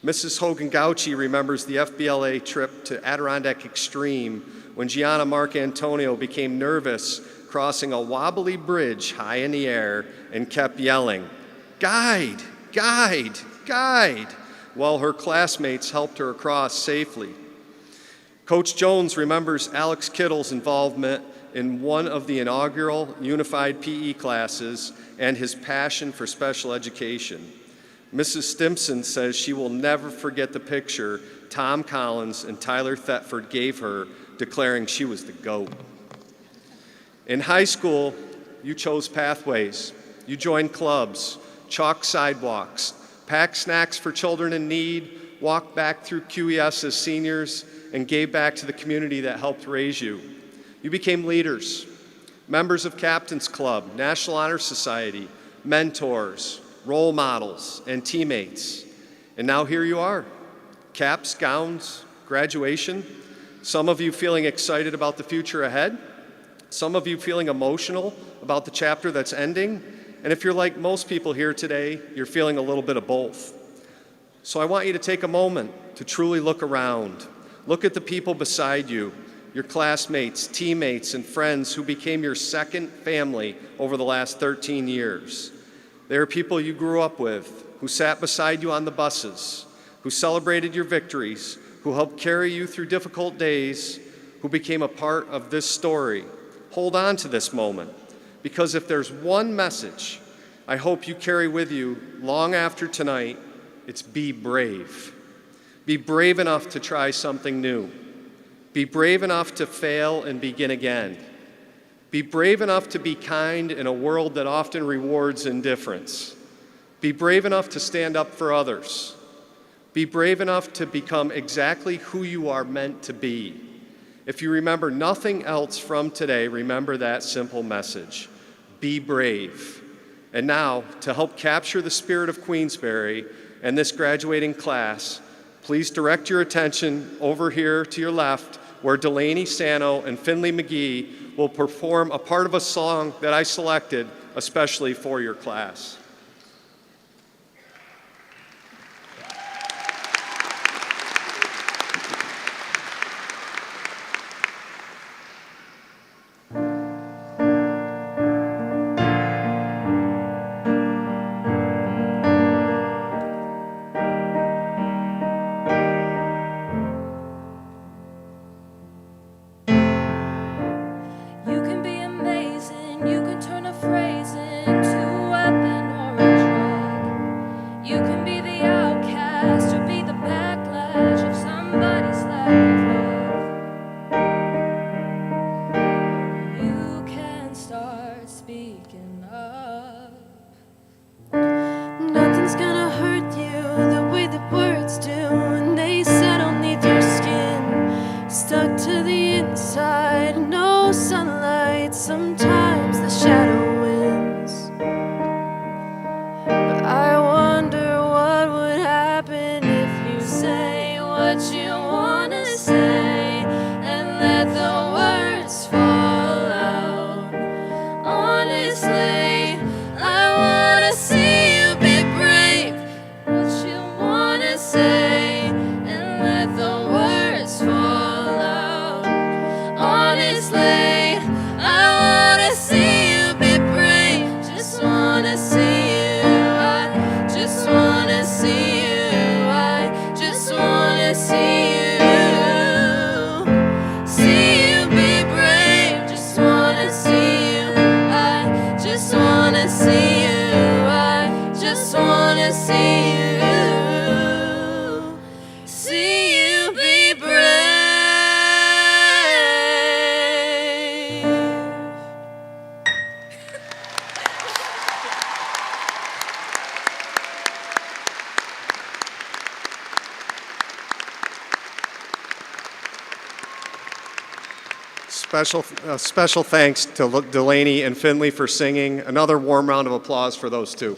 [SPEAKER 11] Mrs. Hogan Gauchi remembers the FBLA trip to Adirondack Extreme when Gianna Marcantonio became nervous crossing a wobbly bridge high in the air and kept yelling, "Guide, guide, guide," while her classmates helped her across safely. Coach Jones remembers Alex Kittle's involvement in one of the inaugural unified PE classes and his passion for special education. Mrs. Stimson says she will never forget the picture Tom Collins and Tyler Thetford gave her, declaring she was the GOAT. In high school, you chose pathways. You joined clubs, chalked sidewalks, packed snacks for children in need, walked back through QES as seniors, and gave back to the community that helped raise you. You became leaders, members of Captain's Club, National Honor Society, mentors, role models, and teammates. And now here you are, caps, gowns, graduation. Some of you feeling excited about the future ahead. Some of you feeling emotional about the chapter that's ending. And if you're like most people here today, you're feeling a little bit of both. So I want you to take a moment to truly look around. Look at the people beside you, your classmates, teammates, and friends who became your second family over the last 13 years. They are people you grew up with, who sat beside you on the buses, who celebrated your victories, who helped carry you through difficult days, who became a part of this story. Hold on to this moment, because if there's one message I hope you carry with you long after tonight, it's be brave. Be brave enough to try something new. Be brave enough to fail and begin again. Be brave enough to be kind in a world that often rewards indifference. Be brave enough to stand up for others. Be brave enough to become exactly who you are meant to be. If you remember nothing else from today, remember that simple message. Be brave. And now, to help capture the spirit of Queensbury and this graduating class, please direct your attention over here to your left, where Delaney Sano and Finley McGee will perform a part of a song that I selected especially for your class. Special thanks to Delaney and Finley for singing. Another warm round of applause for those two.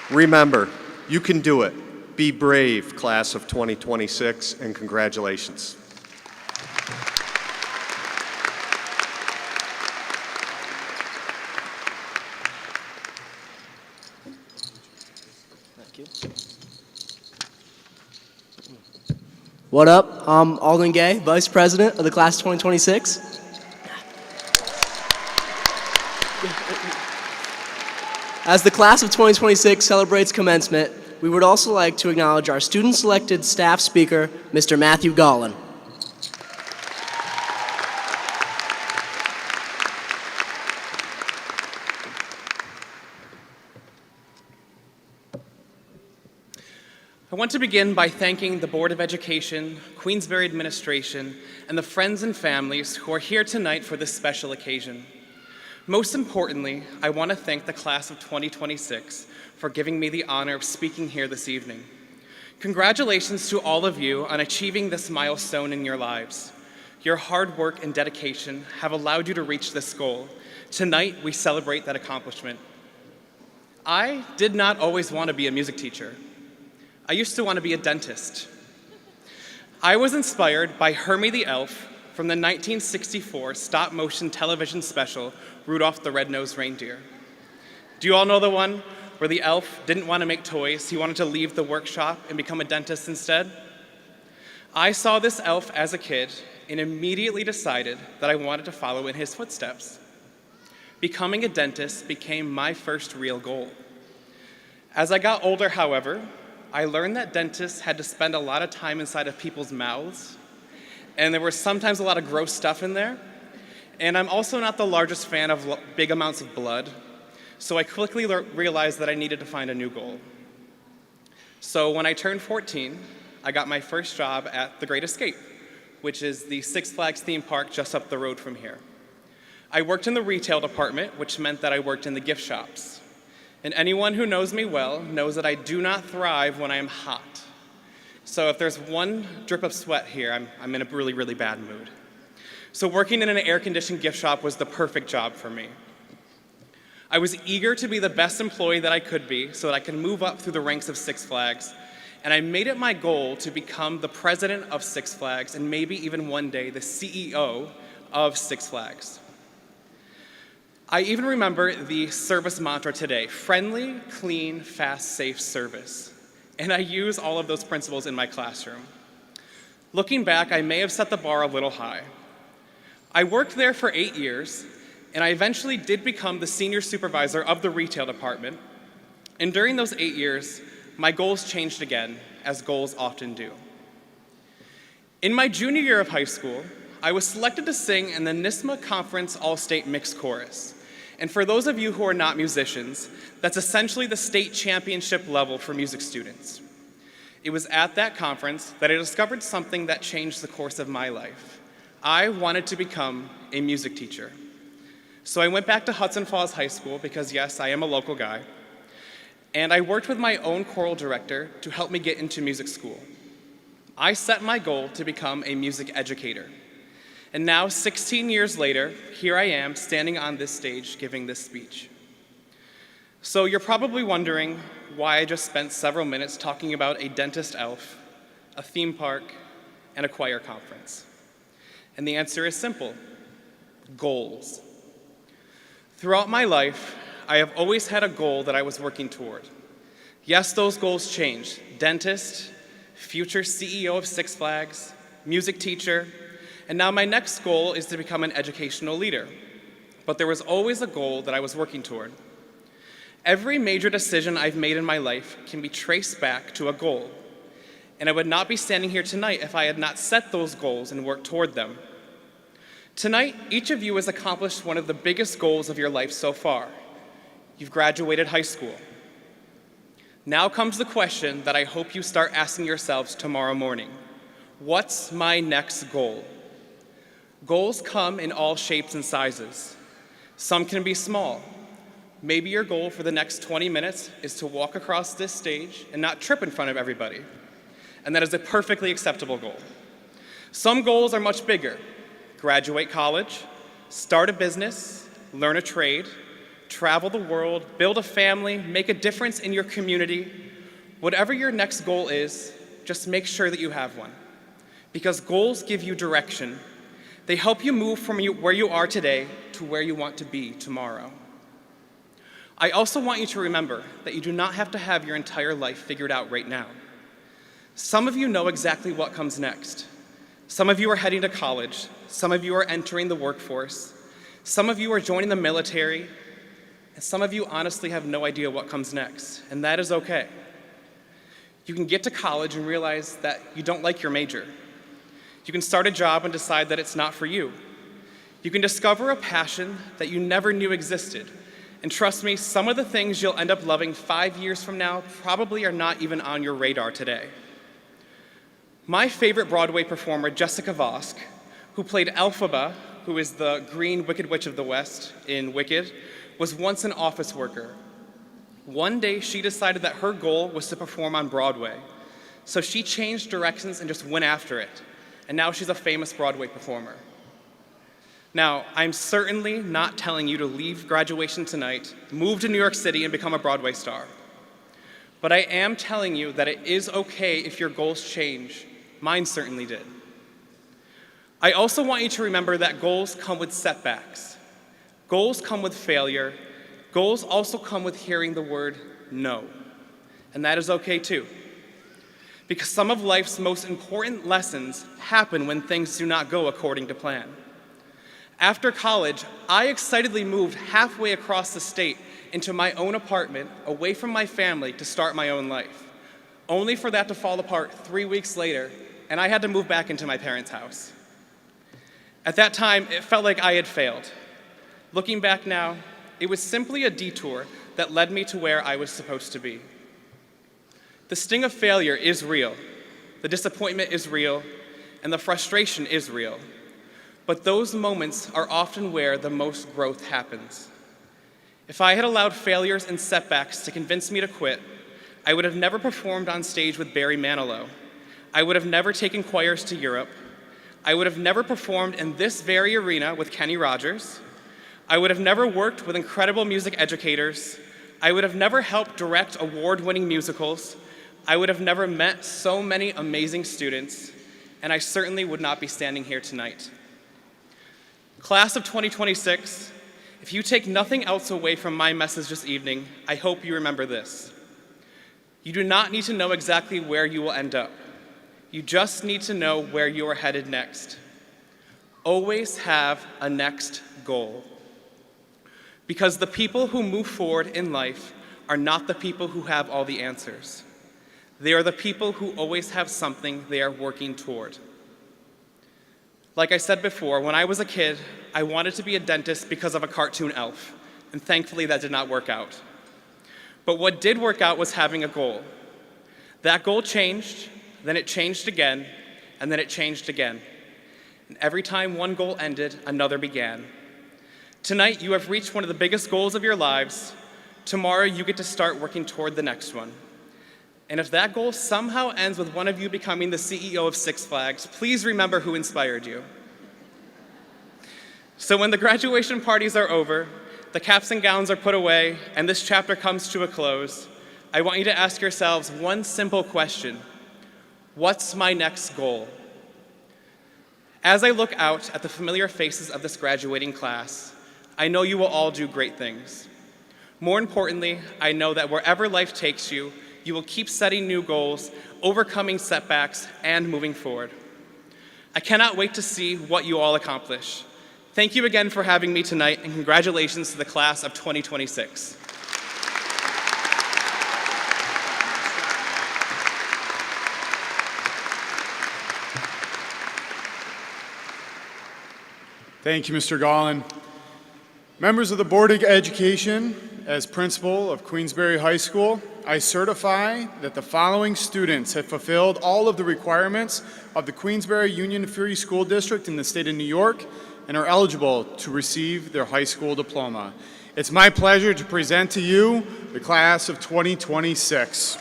[SPEAKER 11] Remember, you can do it. Be brave, class of 2026, and congratulations.
[SPEAKER 12] What up? I'm Alden Gay, Vice President of the Class 2026. As the Class of 2026 celebrates commencement, we would also like to acknowledge our student-selected staff speaker, Mr. Matthew Gollin.
[SPEAKER 13] I want to begin by thanking the Board of Education, Queensbury administration, and the friends and families who are here tonight for this special occasion. Most importantly, I want to thank the Class of 2026 for giving me the honor of speaking here this evening. Congratulations to all of you on achieving this milestone in your lives. Your hard work and dedication have allowed you to reach this goal. Tonight, we celebrate that accomplishment. I did not always want to be a music teacher. I used to want to be a dentist. I was inspired by Hermie the Elf from the 1964 stop-motion television special, Rudolph the Red-Nosed Reindeer. Do you all know the one where the elf didn't want to make toys, he wanted to leave the workshop and become a dentist instead? I saw this elf as a kid and immediately decided that I wanted to follow in his footsteps. Becoming a dentist became my first real goal. As I got older, however, I learned that dentists had to spend a lot of time inside of people's mouths, and there was sometimes a lot of gross stuff in there. And I'm also not the largest fan of big amounts of blood, so I quickly realized that I needed to find a new goal. So when I turned 14, I got my first job at The Great Escape, which is the Six Flags theme park just up the road from here. I worked in the retail department, which meant that I worked in the gift shops. And anyone who knows me well knows that I do not thrive when I am hot. So if there's one drip of sweat here, I'm in a really, really bad mood. So working in an air-conditioned gift shop was the perfect job for me. I was eager to be the best employee that I could be so that I could move up through the ranks of Six Flags, and I made it my goal to become the president of Six Flags and maybe even one day the CEO of Six Flags. I even remember the service mantra today: friendly, clean, fast, safe service. And I use all of those principles in my classroom. Looking back, I may have set the bar a little high. I worked there for 8 years, and I eventually did become the senior supervisor of the retail department. And during those 8 years, my goals changed again, as goals often do. In my junior year of high school, I was selected to sing in the NISMA Conference All-State Mixed Chorus. And for those of you who are not musicians, that's essentially the state championship level for music students. It was at that conference that I discovered something that changed the course of my life. I wanted to become a music teacher. So I went back to Hudson Falls High School because, yes, I am a local guy, and I worked with my own choral director to help me get into music school. I set my goal to become a music educator. And now, 16 years later, here I am standing on this stage giving this speech. So you're probably wondering why I just spent several minutes talking about a dentist elf, a theme park, and a choir conference. And the answer is simple: goals. Throughout my life, I have always had a goal that I was working toward. Yes, those goals changed: dentist, future CEO of Six Flags, music teacher, and now my next goal is to become an educational leader. But there was always a goal that I was working toward. Every major decision I've made in my life can be traced back to a goal. And I would not be standing here tonight if I had not set those goals and worked toward them. Tonight, each of you has accomplished one of the biggest goals of your life so far. You've graduated high school. Now comes the question that I hope you start asking yourselves tomorrow morning. What's my next goal? Goals come in all shapes and sizes. Some can be small. Maybe your goal for the next 20 minutes is to walk across this stage and not trip in front of everybody. And that is a perfectly acceptable goal. Some goals are much bigger. Graduate college, start a business, learn a trade, travel the world, build a family, make a difference in your community. Whatever your next goal is, just make sure that you have one. Because goals give you direction. They help you move from where you are today to where you want to be tomorrow. I also want you to remember that you do not have to have your entire life figured out right now. Some of you know exactly what comes next. Some of you are heading to college. Some of you are entering the workforce. Some of you are joining the military. And some of you honestly have no idea what comes next, and that is okay. You can get to college and realize that you don't like your major. You can start a job and decide that it's not for you. You can discover a passion that you never knew existed. And trust me, some of the things you'll end up loving 5 years from now probably are not even on your radar today. My favorite Broadway performer, Jessica Vosk, who played Elphaba, who is the green Wicked Witch of the West in Wicked, was once an office worker. One day, she decided that her goal was to perform on Broadway. So she changed directions and just went after it. And now she's a famous Broadway performer. Now, I'm certainly not telling you to leave graduation tonight, move to New York City, and become a Broadway star. But I am telling you that it is okay if your goals change. Mine certainly did. I also want you to remember that goals come with setbacks. Goals come with failure. Goals also come with hearing the word no. And that is okay too. Because some of life's most important lessons happen when things do not go according to plan. After college, I excitedly moved halfway across the state into my own apartment, away from my family, to start my own life, only for that to fall apart 3 weeks later, and I had to move back into my parents' house. At that time, it felt like I had failed. Looking back now, it was simply a detour that led me to where I was supposed to be. The sting of failure is real, the disappointment is real, and the frustration is real. But those moments are often where the most growth happens. If I had allowed failures and setbacks to convince me to quit, I would have never performed on stage with Barry Manilow. I would have never taken choirs to Europe. I would have never performed in this very arena with Kenny Rogers. I would have never worked with incredible music educators. I would have never helped direct award-winning musicals. I would have never met so many amazing students, and I certainly would not be standing here tonight. Class of 2026, if you take nothing else away from my message this evening, I hope you remember this. You do not need to know exactly where you will end up. You just need to know where you are headed next. Always have a next goal. Because the people who move forward in life are not the people who have all the answers. They are the people who always have something they are working toward. Like I said before, when I was a kid, I wanted to be a dentist because of a cartoon elf, and thankfully that did not work out. But what did work out was having a goal. That goal changed, then it changed again, and then it changed again. And every time one goal ended, another began. Tonight, you have reached one of the biggest goals of your lives. Tomorrow, you get to start working toward the next one. And if that goal somehow ends with one of you becoming the CEO of Six Flags, please remember who inspired you. So when the graduation parties are over, the caps and gowns are put away, and this chapter comes to a close, I want you to ask yourselves one simple question. What's my next goal? As I look out at the familiar faces of this graduating class, I know you will all do great things. More importantly, I know that wherever life takes you, you will keep setting new goals, overcoming setbacks, and moving forward. I cannot wait to see what you all accomplish. Thank you again for having me tonight, and congratulations to the class of 2026.
[SPEAKER 5] Thank you, Mr. Gallen. Members of the Board of Education, as principal of Queensbury High School, I certify that the following students have fulfilled all of the requirements of the Queensbury Union Free School District in the state of New York and are eligible to receive their high school diploma. It's my pleasure to present to you the class of 2026.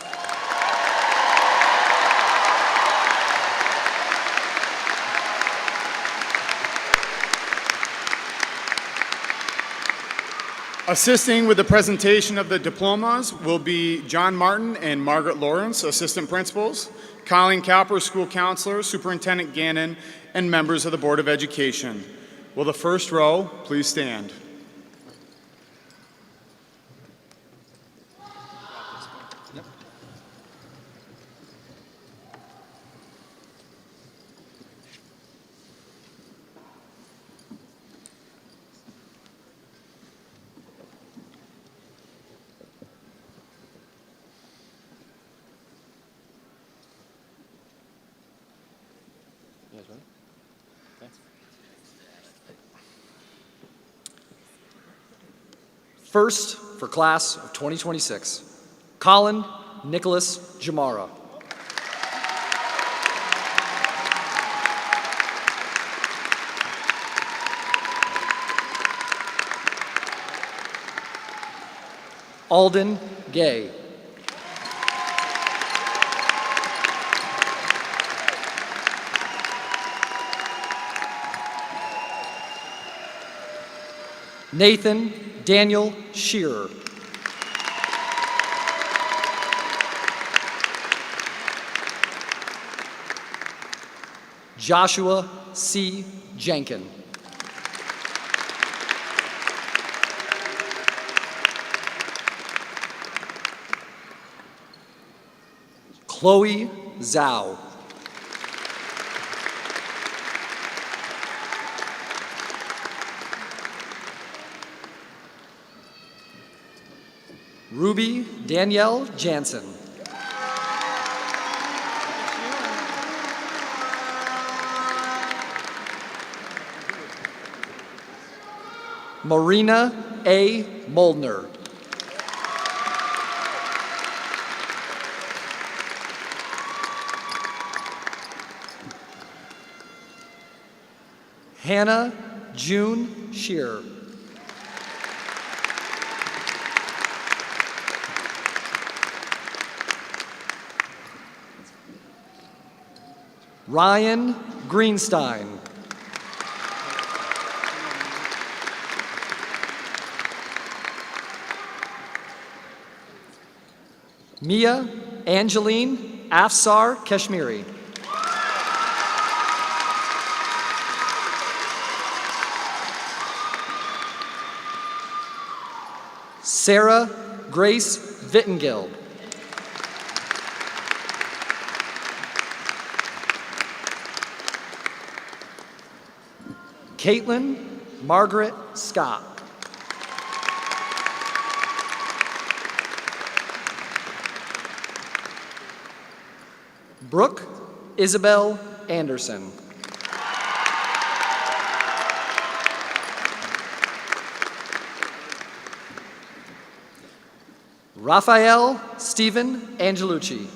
[SPEAKER 5] Assisting with the presentation of the diplomas will be John Martin and Margaret Lawrence, assistant principals, Colleen Cowper, school counselor, Superintendent Gannon, and members of the Board of Education. Will the first row please stand?
[SPEAKER 1] First, for class of 2026, Colin Nicholas Jamara. Alden Gay. Nathan Daniel Shearer. Joshua C. Jenkin. Chloe Zhao. Ruby Danielle Jansen. Marina A. Moldner. Hannah June Shearer. Ryan Greenstein. Mia Angeline Afsar Kashmiri. Sarah Grace Vittengill. Caitlin Margaret Scott. Brooke Isabel Anderson. Raphael Stephen Angelucci.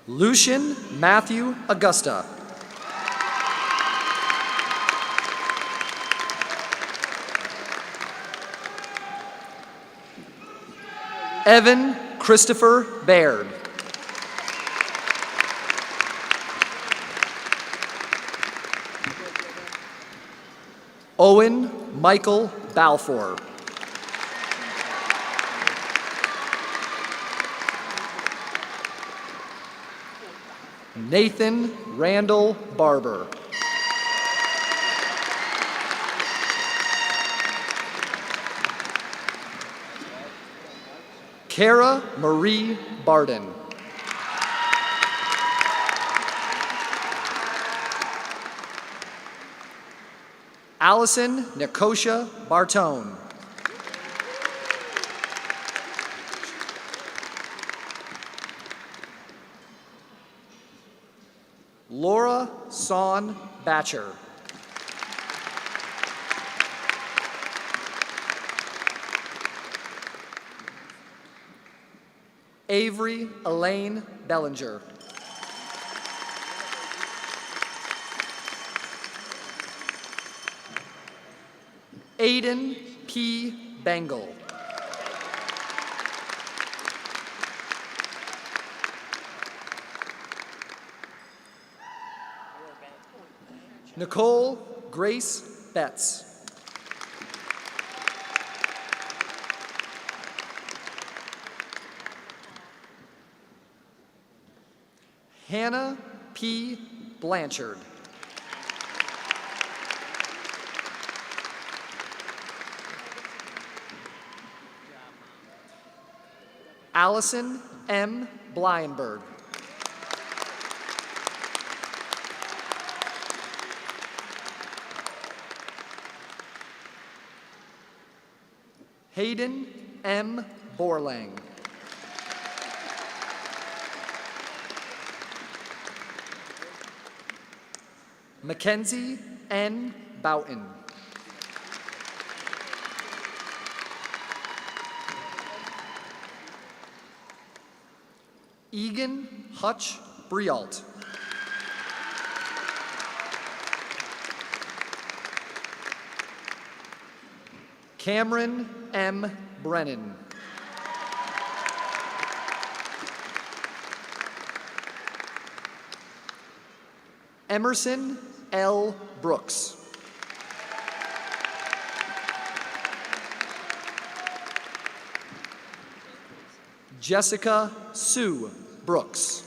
[SPEAKER 1] Lucian Matthew Augusta. Evan Christopher Baird. Owen Michael Balfour. Nathan Randall Barber. Kara Marie Barden. Allison Nikosha Bartone. Laura Son Batcher. Avery Elaine Bellinger. Aiden P. Bengal. Nicole Grace Betts. Hannah P. Blanchard. Allison M. Blyenberg. Hayden M. Borlang. Mackenzie N. Boughton. Egan Hutch Brialt. Cameron M. Brennan. Emerson L. Brooks. Jessica Sue Brooks.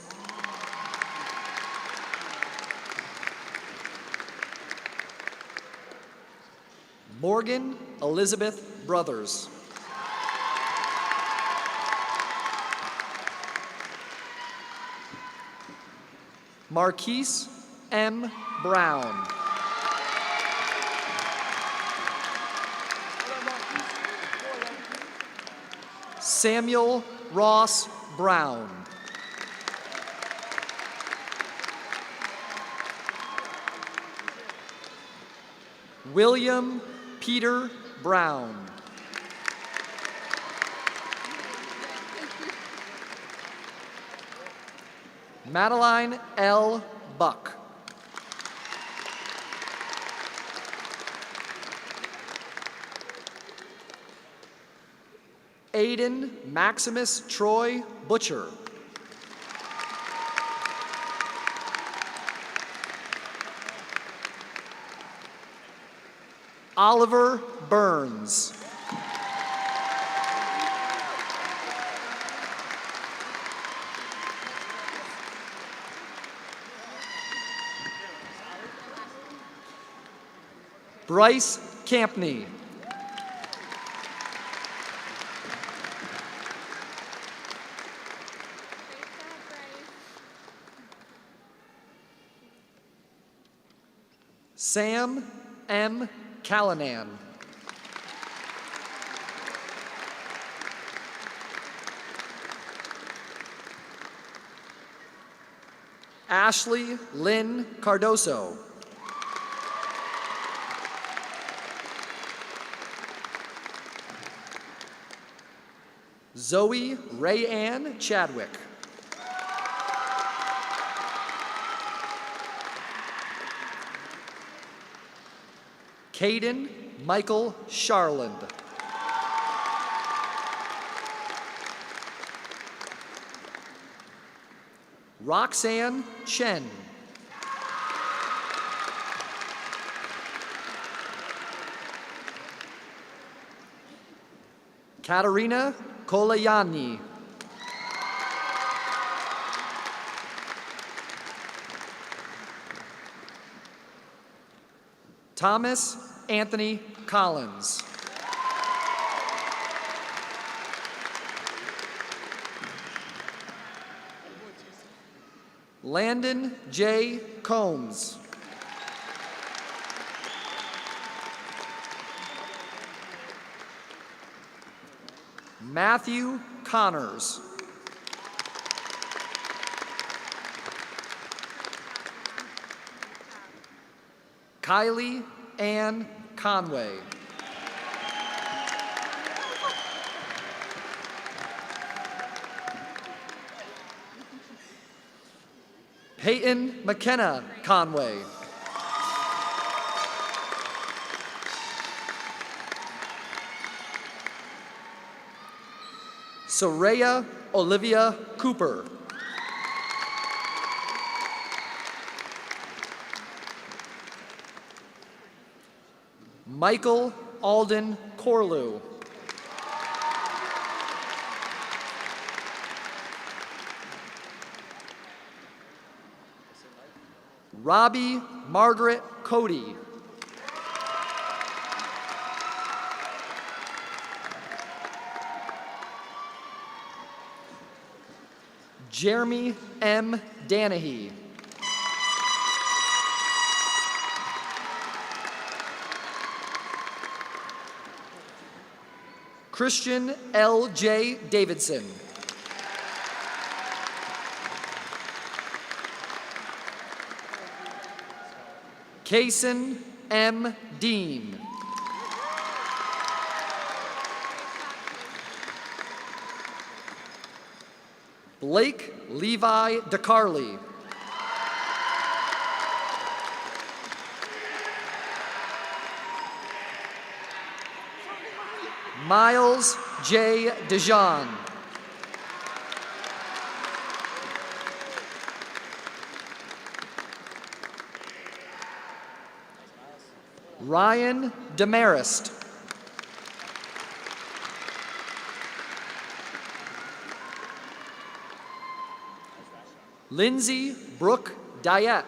[SPEAKER 1] Morgan Elizabeth Brothers. Marquise M. Brown. Samuel Ross Brown. William Peter Brown. Madeline L. Buck. Aiden Maximus Troy Butcher. Oliver Burns. Bryce Campney. Sam M. Callanan. Ashley Lynn Cardoso. Zoe Rayanne Chadwick. Caden Michael Charland. Roxanne Chen. Katarina Kolayani. Thomas Anthony Collins. Landon J. Combs. Matthew Connors. Kylie Ann Conway. Peyton McKenna Conway. Soraya Olivia Cooper. Michael Alden Corlew. Robbie Margaret Cody. Jeremy M. Danahy. Christian L. J. Davidson. Kaysen M. Dean. Blake Levi DeCarly. Miles J. DeJean. Ryan Demarest. Lindsay Brooke Diet.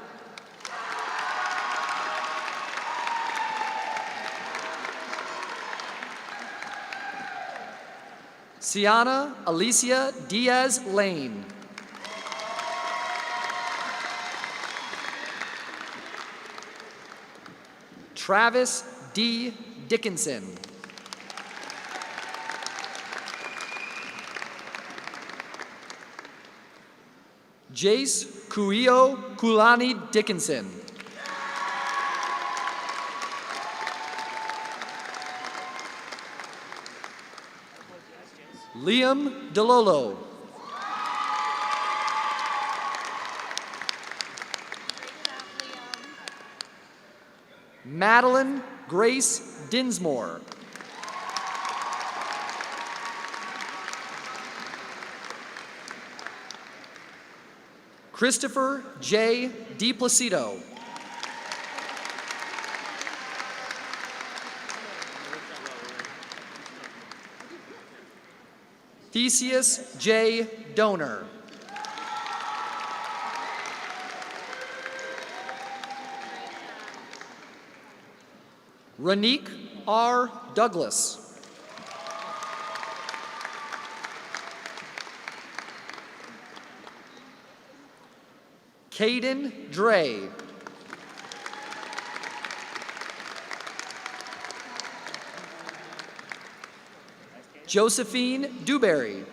[SPEAKER 1] Sienna Alicia Diaz Lane. Travis D. Dickinson. Jace Kuio Kulani Dickinson. Liam DeLolo. Madeline Grace Dinsmore. Christopher J. DiPlacido. Theseus J. Donor. Ranique R. Douglas. Caden Dre. Josephine Dewberry.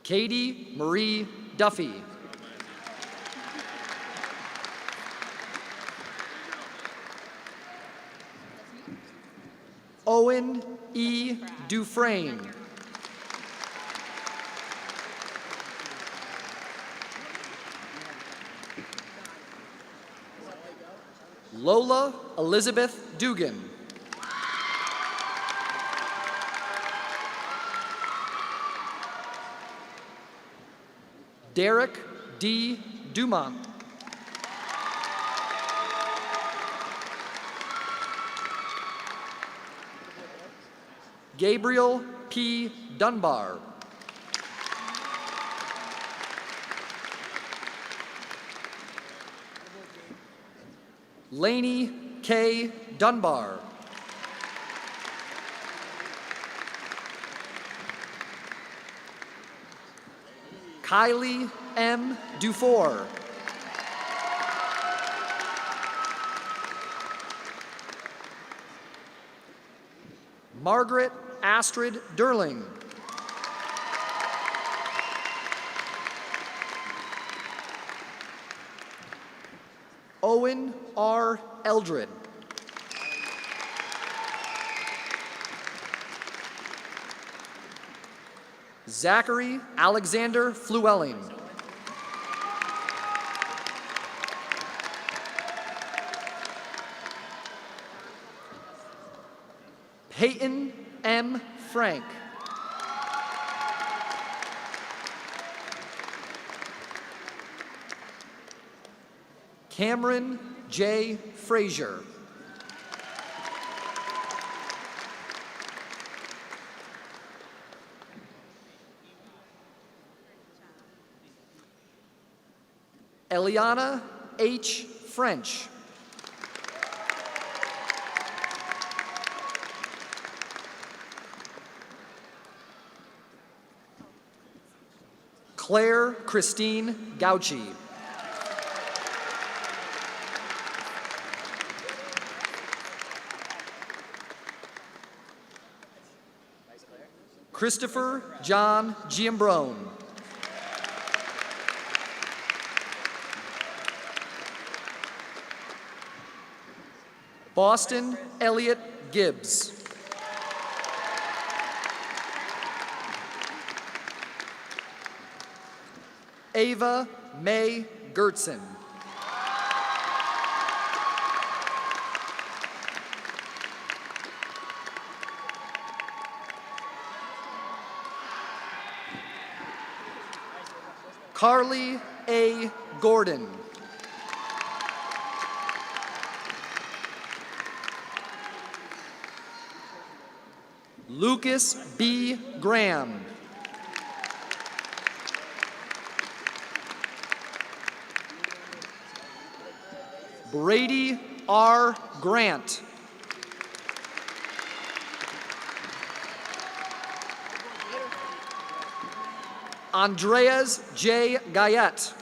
[SPEAKER 1] Katie Marie Duffy. Owen E. Dufresne. Lola Elizabeth Dugan. Derek D. Dumont. Gabriel P. Dunbar. Lainey K. Dunbar. Kylie M. Dufour. Margaret Astrid Durling. Owen R. Eldred. Zachary Alexander Flewelling. Peyton M. Frank. Cameron J. Frazier. Eliana H. French. Claire Christine Gauchi. Christopher John Giambrone. Boston Elliott Gibbs. Ava May Gertzen. Carly A. Gordon. Lucas B. Graham. Brady R. Grant. Andreas J. Gayette.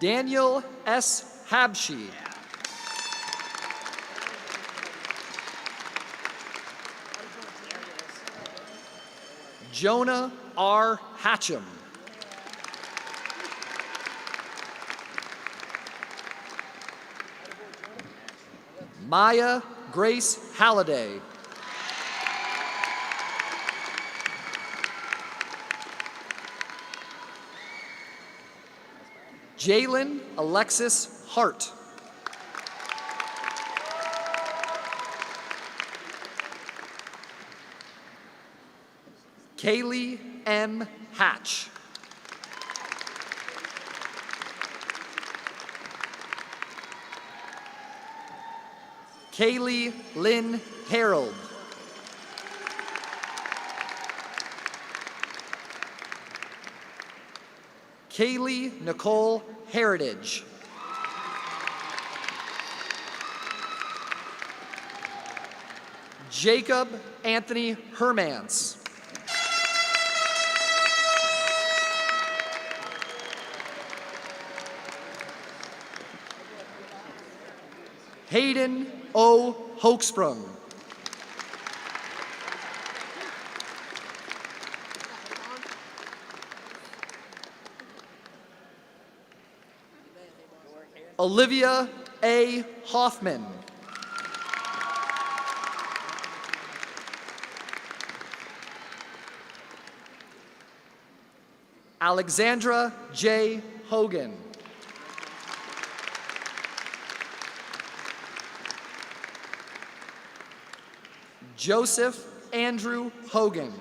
[SPEAKER 1] Daniel S. Habshi. Jonah R. Hatcham. Maya Grace Halliday. Jalen Alexis Hart. Kaylee M. Hatch. Kaylee Lynn Harold. Kaylee Nicole Heritage. Jacob Anthony Hermans. Hayden O. Hoeksprung. Olivia A. Hoffman. Alexandra J. Hogan. Joseph Andrew Hogan.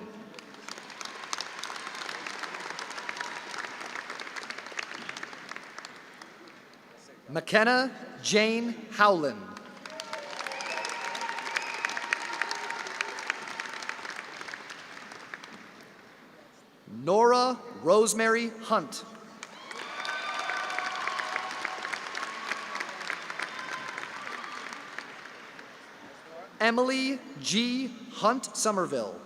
[SPEAKER 1] McKenna Jane Howland. Nora Rosemary Hunt. Emily G. Hunt Somerville.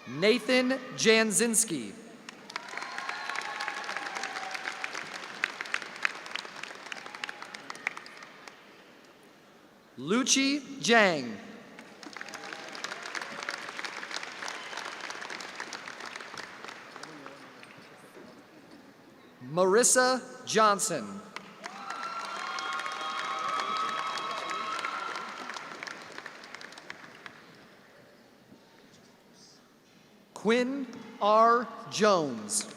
[SPEAKER 1] Nathan Janzinski. Luchi Jang. Marissa Johnson. Quinn R. Jones.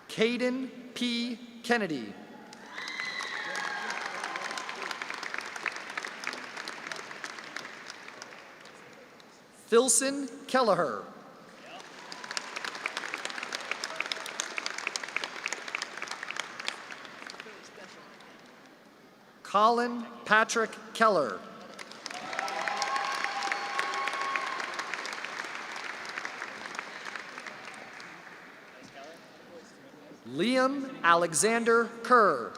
[SPEAKER 1] Caden P. Kennedy. Philson Kelleher. Colin Patrick Keller. Liam Alexander Kerr.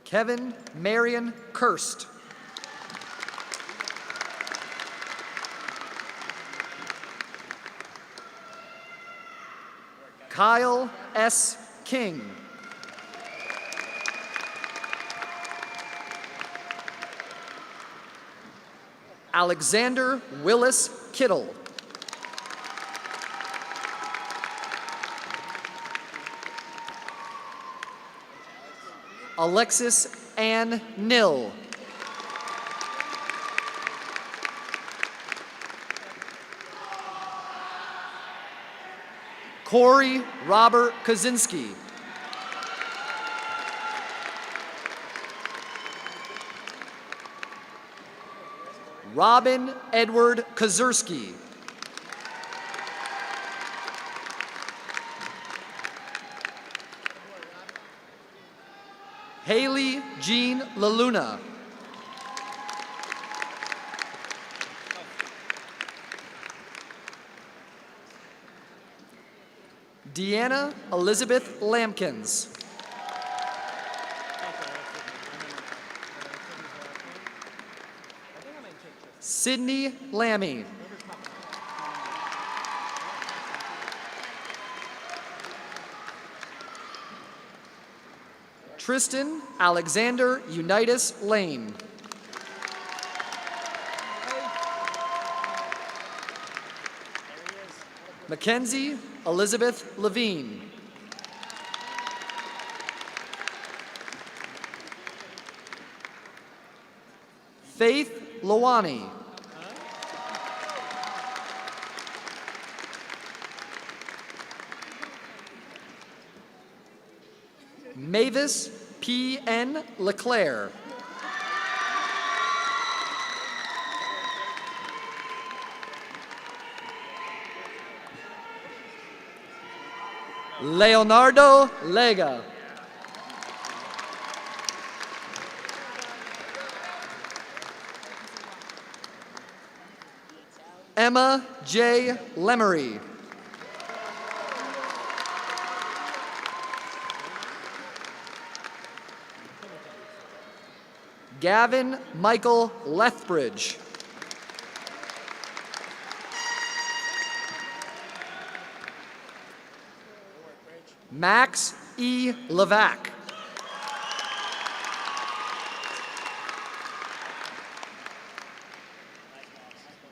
[SPEAKER 1] Kevin Marion Kirst. Kyle S. King. Alexander Willis Kittle. Alexis Ann Nill. Corey Robert Kaczynski. Robin Edward Kazurski. Haley Jean LaLuna. Deanna Elizabeth Lampkins. Sydney Lammy. Tristan Alexander Unitas Lane. Mackenzie Elizabeth Levine. Faith Lawani. Mavis P. N. LeClaire. Leonardo Lega. Emma J. Lemery. Gavin Michael Lethbridge. Max E. Levac.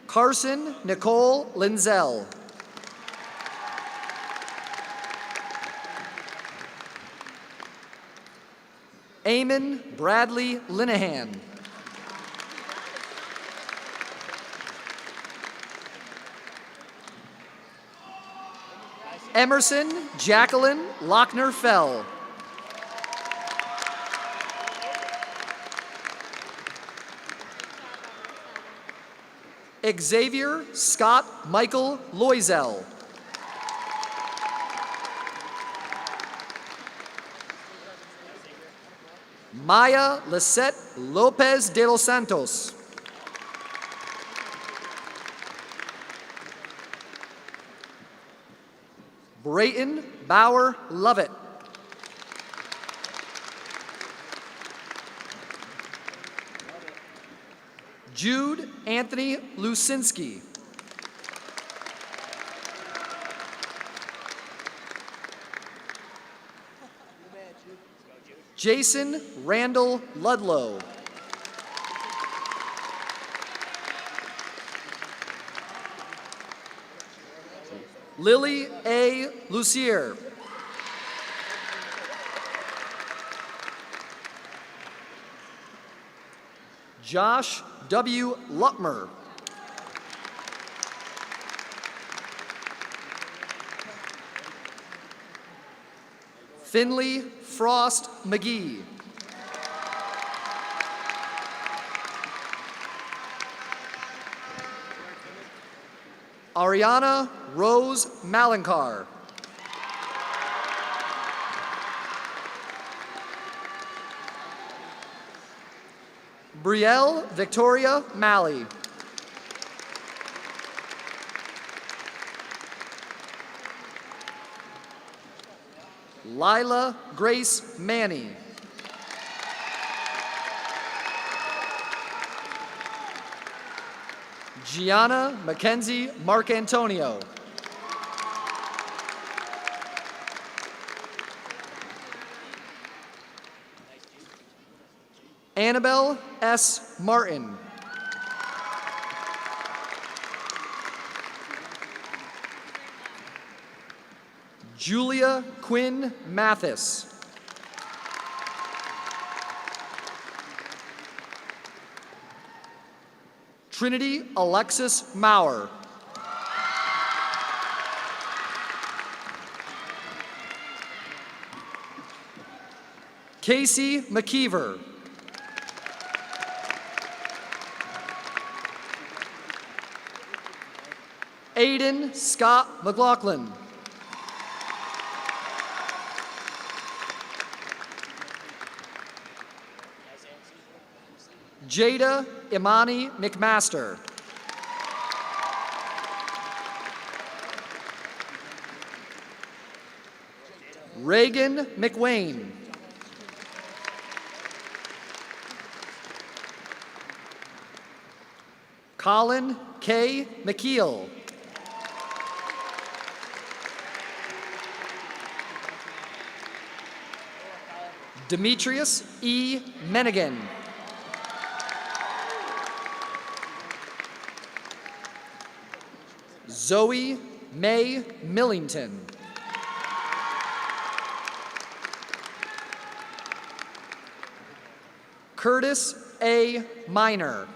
[SPEAKER 1] Carson Nicole Linzel. Eamon Bradley Linehan. Emerson Jacqueline Lochner Fell. Xavier Scott Michael Loisel. Maya Lisette Lopez de los Santos. Brayton Bauer Lovett. Jude Anthony Lusinski. Jason Randall Ludlow. Lily A. Lucier. Josh W. Lutmer. Finley Frost McGee. Ariana Rose Malinkar. Brielle Victoria Malley. Lila Grace Manny. Gianna Mackenzie Marcantonio. Annabelle S. Martin. Julia Quinn Mathis. Trinity Alexis Maurer. Casey McKeever. Aiden Scott McLaughlin. Jada Imani McMaster. Reagan McWayne. Colin K. McKeel. Demetrius E. Menigan. Zoe May Millington. Curtis A. Miner.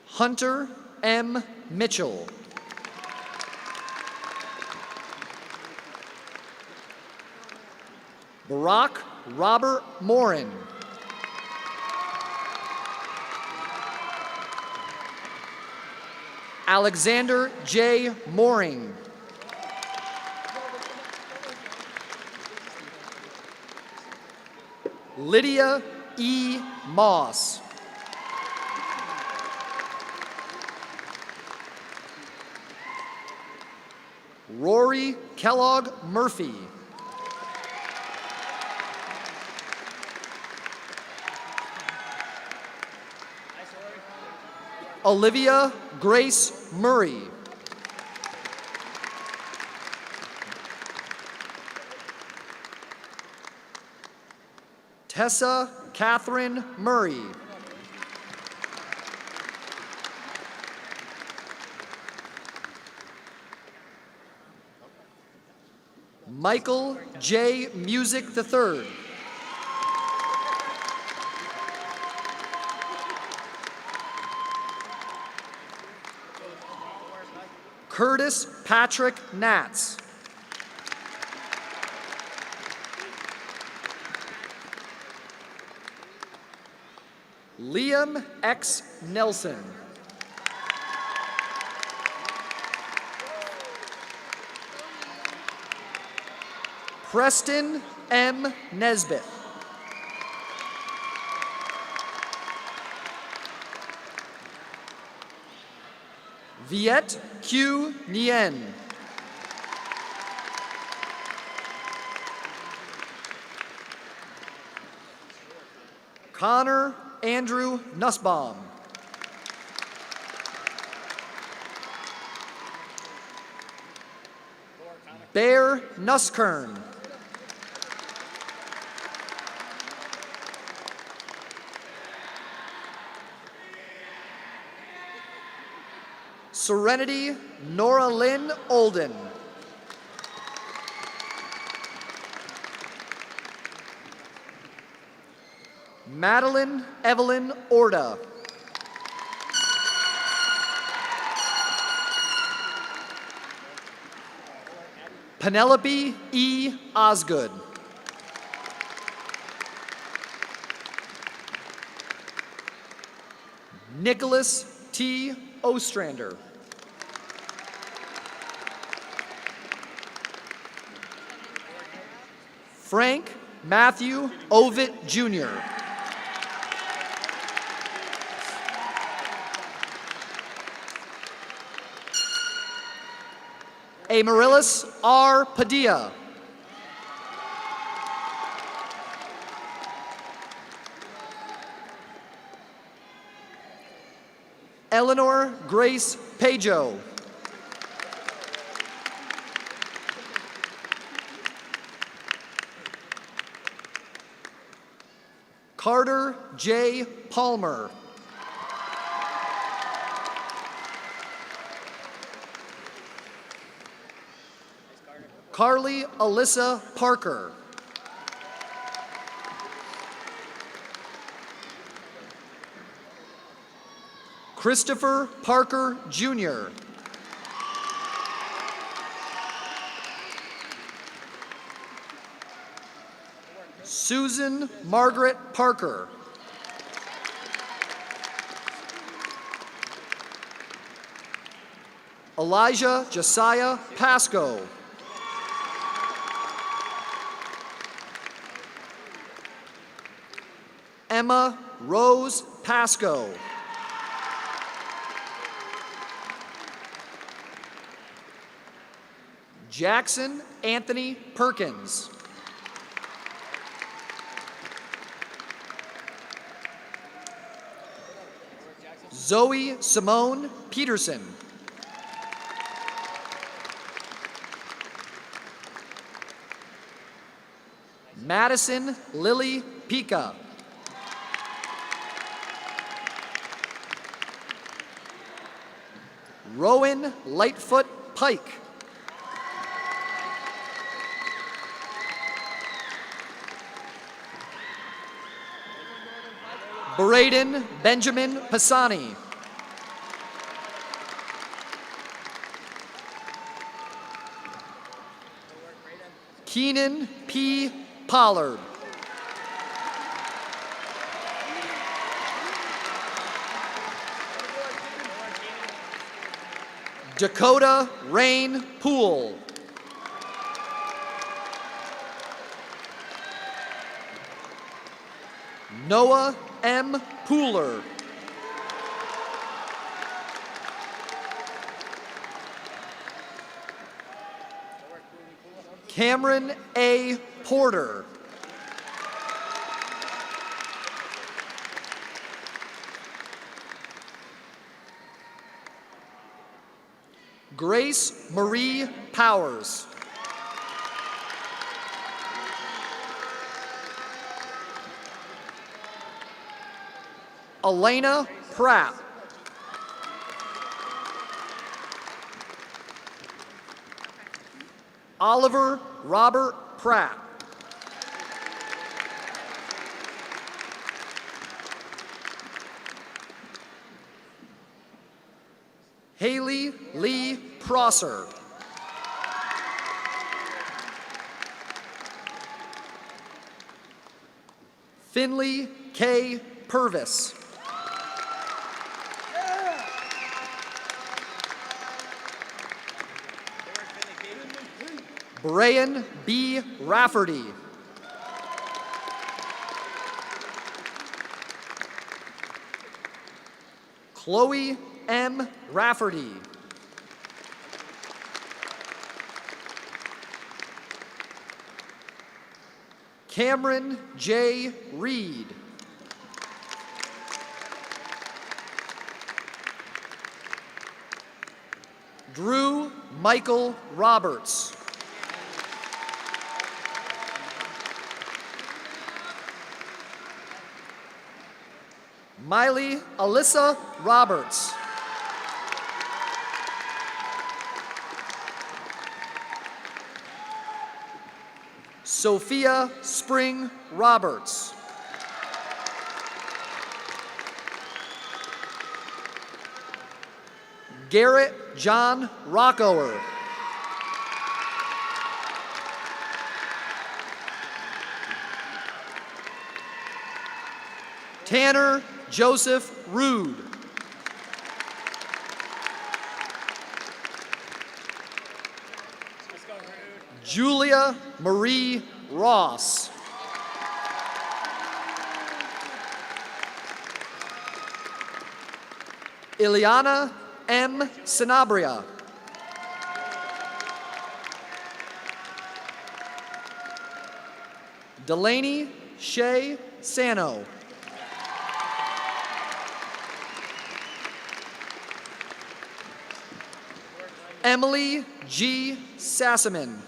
[SPEAKER 1] Hunter M. Mitchell. Barack Robert Morin. Alexander J. Mooring. Lydia E. Moss. Rory Kellogg Murphy. Olivia Grace Murray. Tessa Catherine Murray. Michael J. Music III. Curtis Patrick Natz. Liam X. Nelson. Preston M. Nesbitt. Viet Q. Nien. Connor Andrew Nussbaum. Bear Nuskern. Serenity Nora Lynn Olden. Madeline Evelyn Orda. Penelope E. Osgood. Nicholas T. Ostrander. Frank Matthew Ovitt Jr. Amaryllis R. Padilla. Eleanor Grace Pajo. Carter J. Palmer. Carly Alyssa Parker. Christopher Parker Jr. Susan Margaret Parker. Elijah Josiah Pasco. Emma Rose Pasco. Jackson Anthony Perkins. Zoe Simone Peterson. Madison Lily Pica. Rowan Lightfoot Pike. Braden Benjamin Pisani. Keenan P. Pollard. Dakota Rain Poole. Noah M. Pooler. Cameron A. Porter. Grace Marie Powers. Elena Pratt. Oliver Robert Pratt. Haley Lee Prosser. Finley K. Purvis. Brian B. Rafferty. Chloe M. Rafferty. Cameron J. Reed. Drew Michael Roberts. Miley Alyssa Roberts. Sophia Spring Roberts. Garrett John Rockower. Tanner Joseph Rude. Julia Marie Ross. Ileana M. Sanabria. Delaney Shea Sano. Emily G. Sassaman.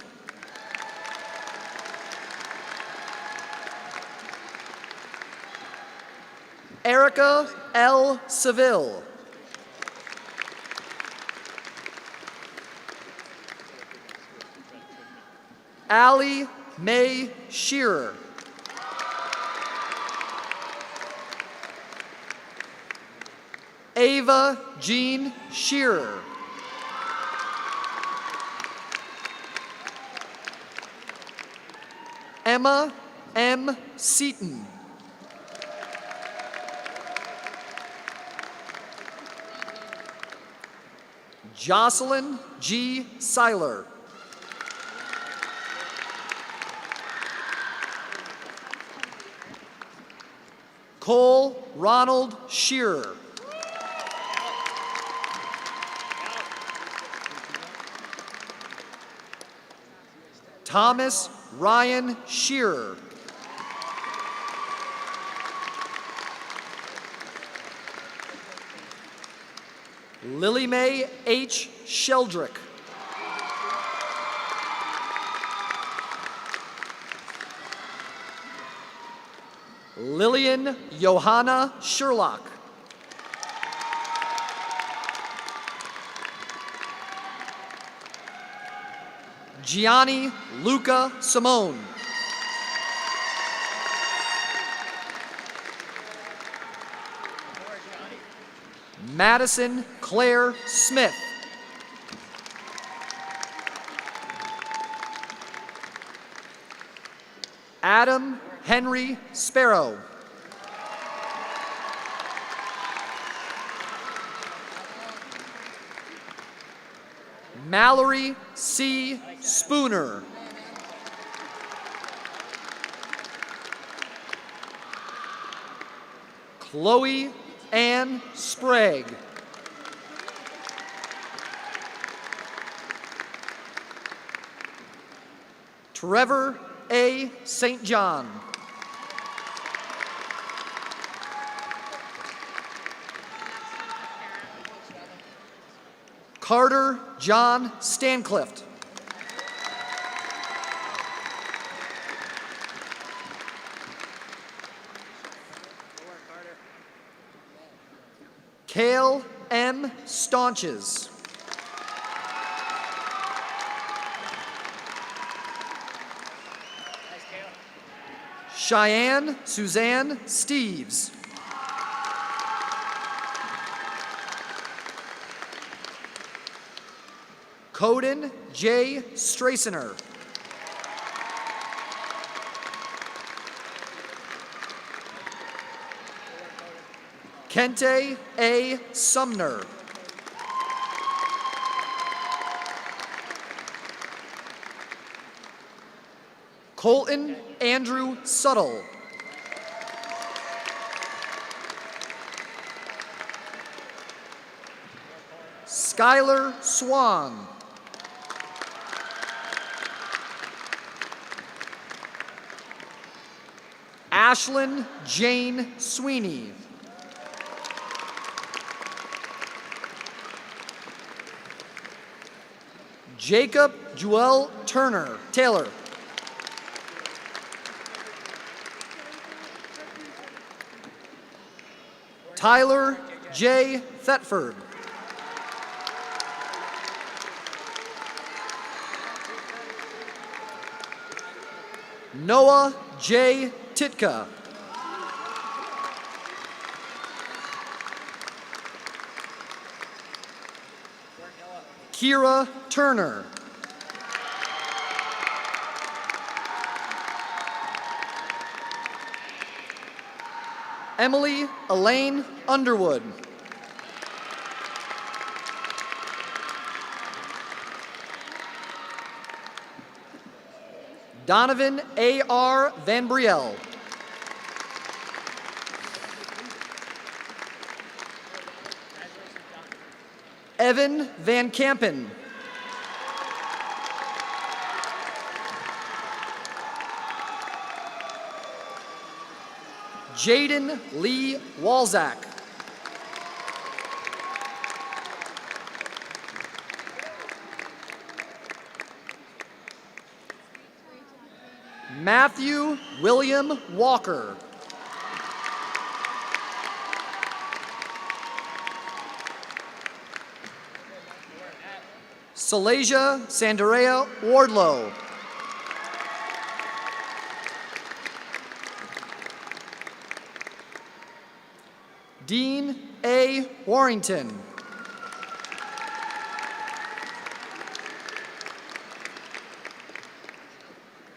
[SPEAKER 1] Erica L. Seville. Allie Mae Shearer. Ava Jean Shearer. Emma M. Seaton. Jocelyn G. Seiler. Cole Ronald Shearer. Thomas Ryan Shearer. Lily Mae H. Sheldrick. Lillian Johanna Sherlock. Gianni Luca Simone. Madison Claire Smith. Adam Henry Sparrow. Mallory C. Spooner. Chloe Ann Sprague. Trevor A. St. John. Carter John Stanclift. Cale M. Staunches. Cheyenne Suzanne Steves. Coden J. Strassener. Kente A. Sumner. Colton Andrew Suttle. Skylar Swan. Ashlyn Jane Sweeney. Jacob Joel Taylor. Tyler J. Thetford. Noah J. Titka. Kira Turner. Emily Elaine Underwood. Donovan A.R. Van Brielle. Evan Van Kampen. Jaden Lee Walzak. Matthew William Walker. Salasia Sandarea Wardlow. Dean A. Warrington.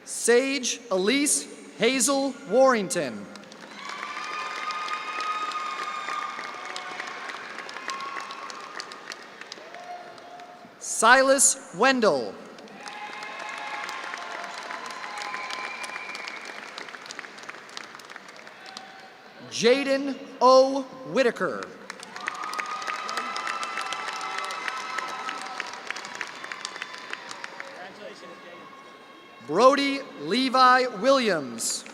[SPEAKER 1] Sage Elise Hazel Warrington. Silas Wendell. Jaden O. Whitaker. Brody Levi Williams.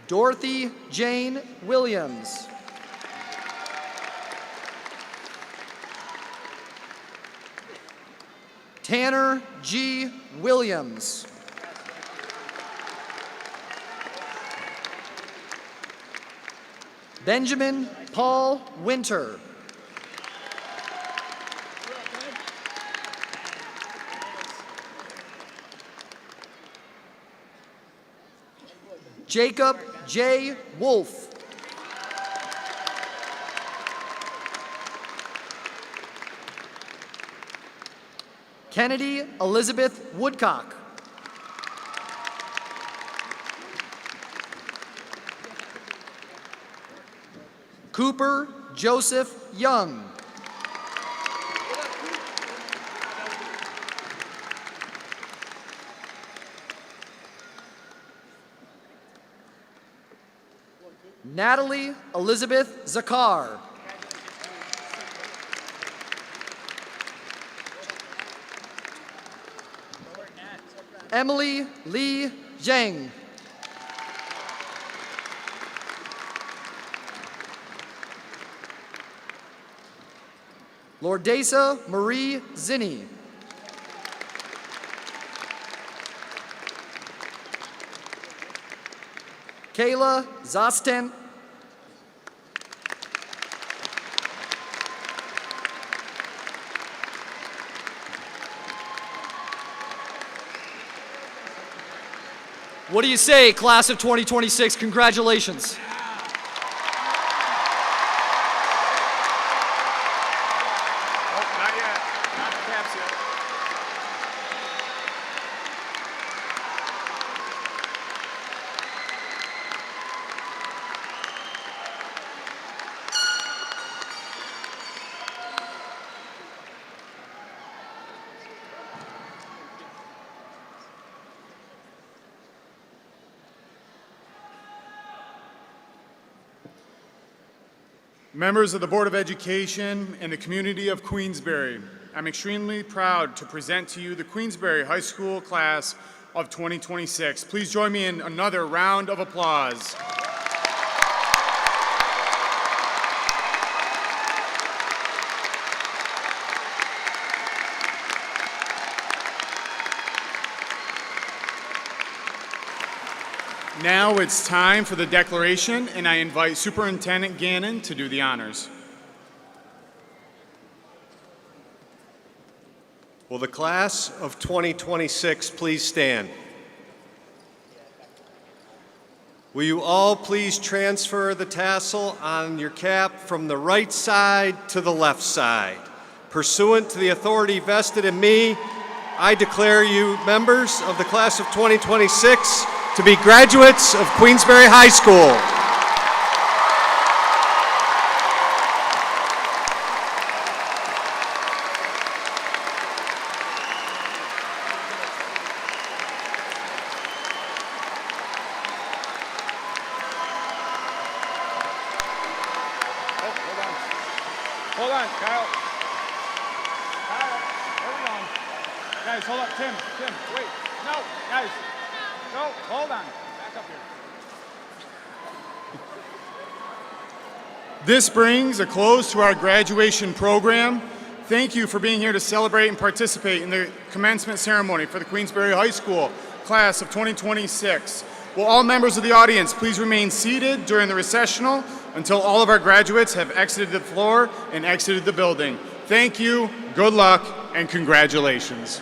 [SPEAKER 1] Dorothy Jane Williams. Tanner G. Williams. Benjamin Paul Winter. Jacob J. Wolf. Kennedy Elizabeth Woodcock. Cooper Joseph Young. Natalie Elizabeth Zakar. Emily Lee Zhang. Lordesa Marie Zinni. Kayla Zosten. What do you say, class of 2026? Congratulations.
[SPEAKER 5] Members of the Board of Education and the community of Queensbury, I'm extremely proud to present to you the Queensbury High School class of 2026. Please join me in another round of applause. Now it's time for the declaration, and I invite Superintendent Gannon to do the honors.
[SPEAKER 11] Will the class of 2026 please stand? Will you all please transfer the tassel on your cap from the right side to the left side? Pursuant to the authority vested in me, I declare you members of the class of 2026 to be graduates of Queensbury High School.
[SPEAKER 5] Hold on, Kyle. Kyle, hold on. Guys, hold up. Tim, wait. No, guys. No, hold on. Back up here. This brings a close to our graduation program. Thank you for being here to celebrate and participate in the commencement ceremony for the Queensbury High School class of 2026. Will all members of the audience please remain seated during the recessional until all of our graduates have exited the floor and exited the building. Thank you, good luck, and congratulations.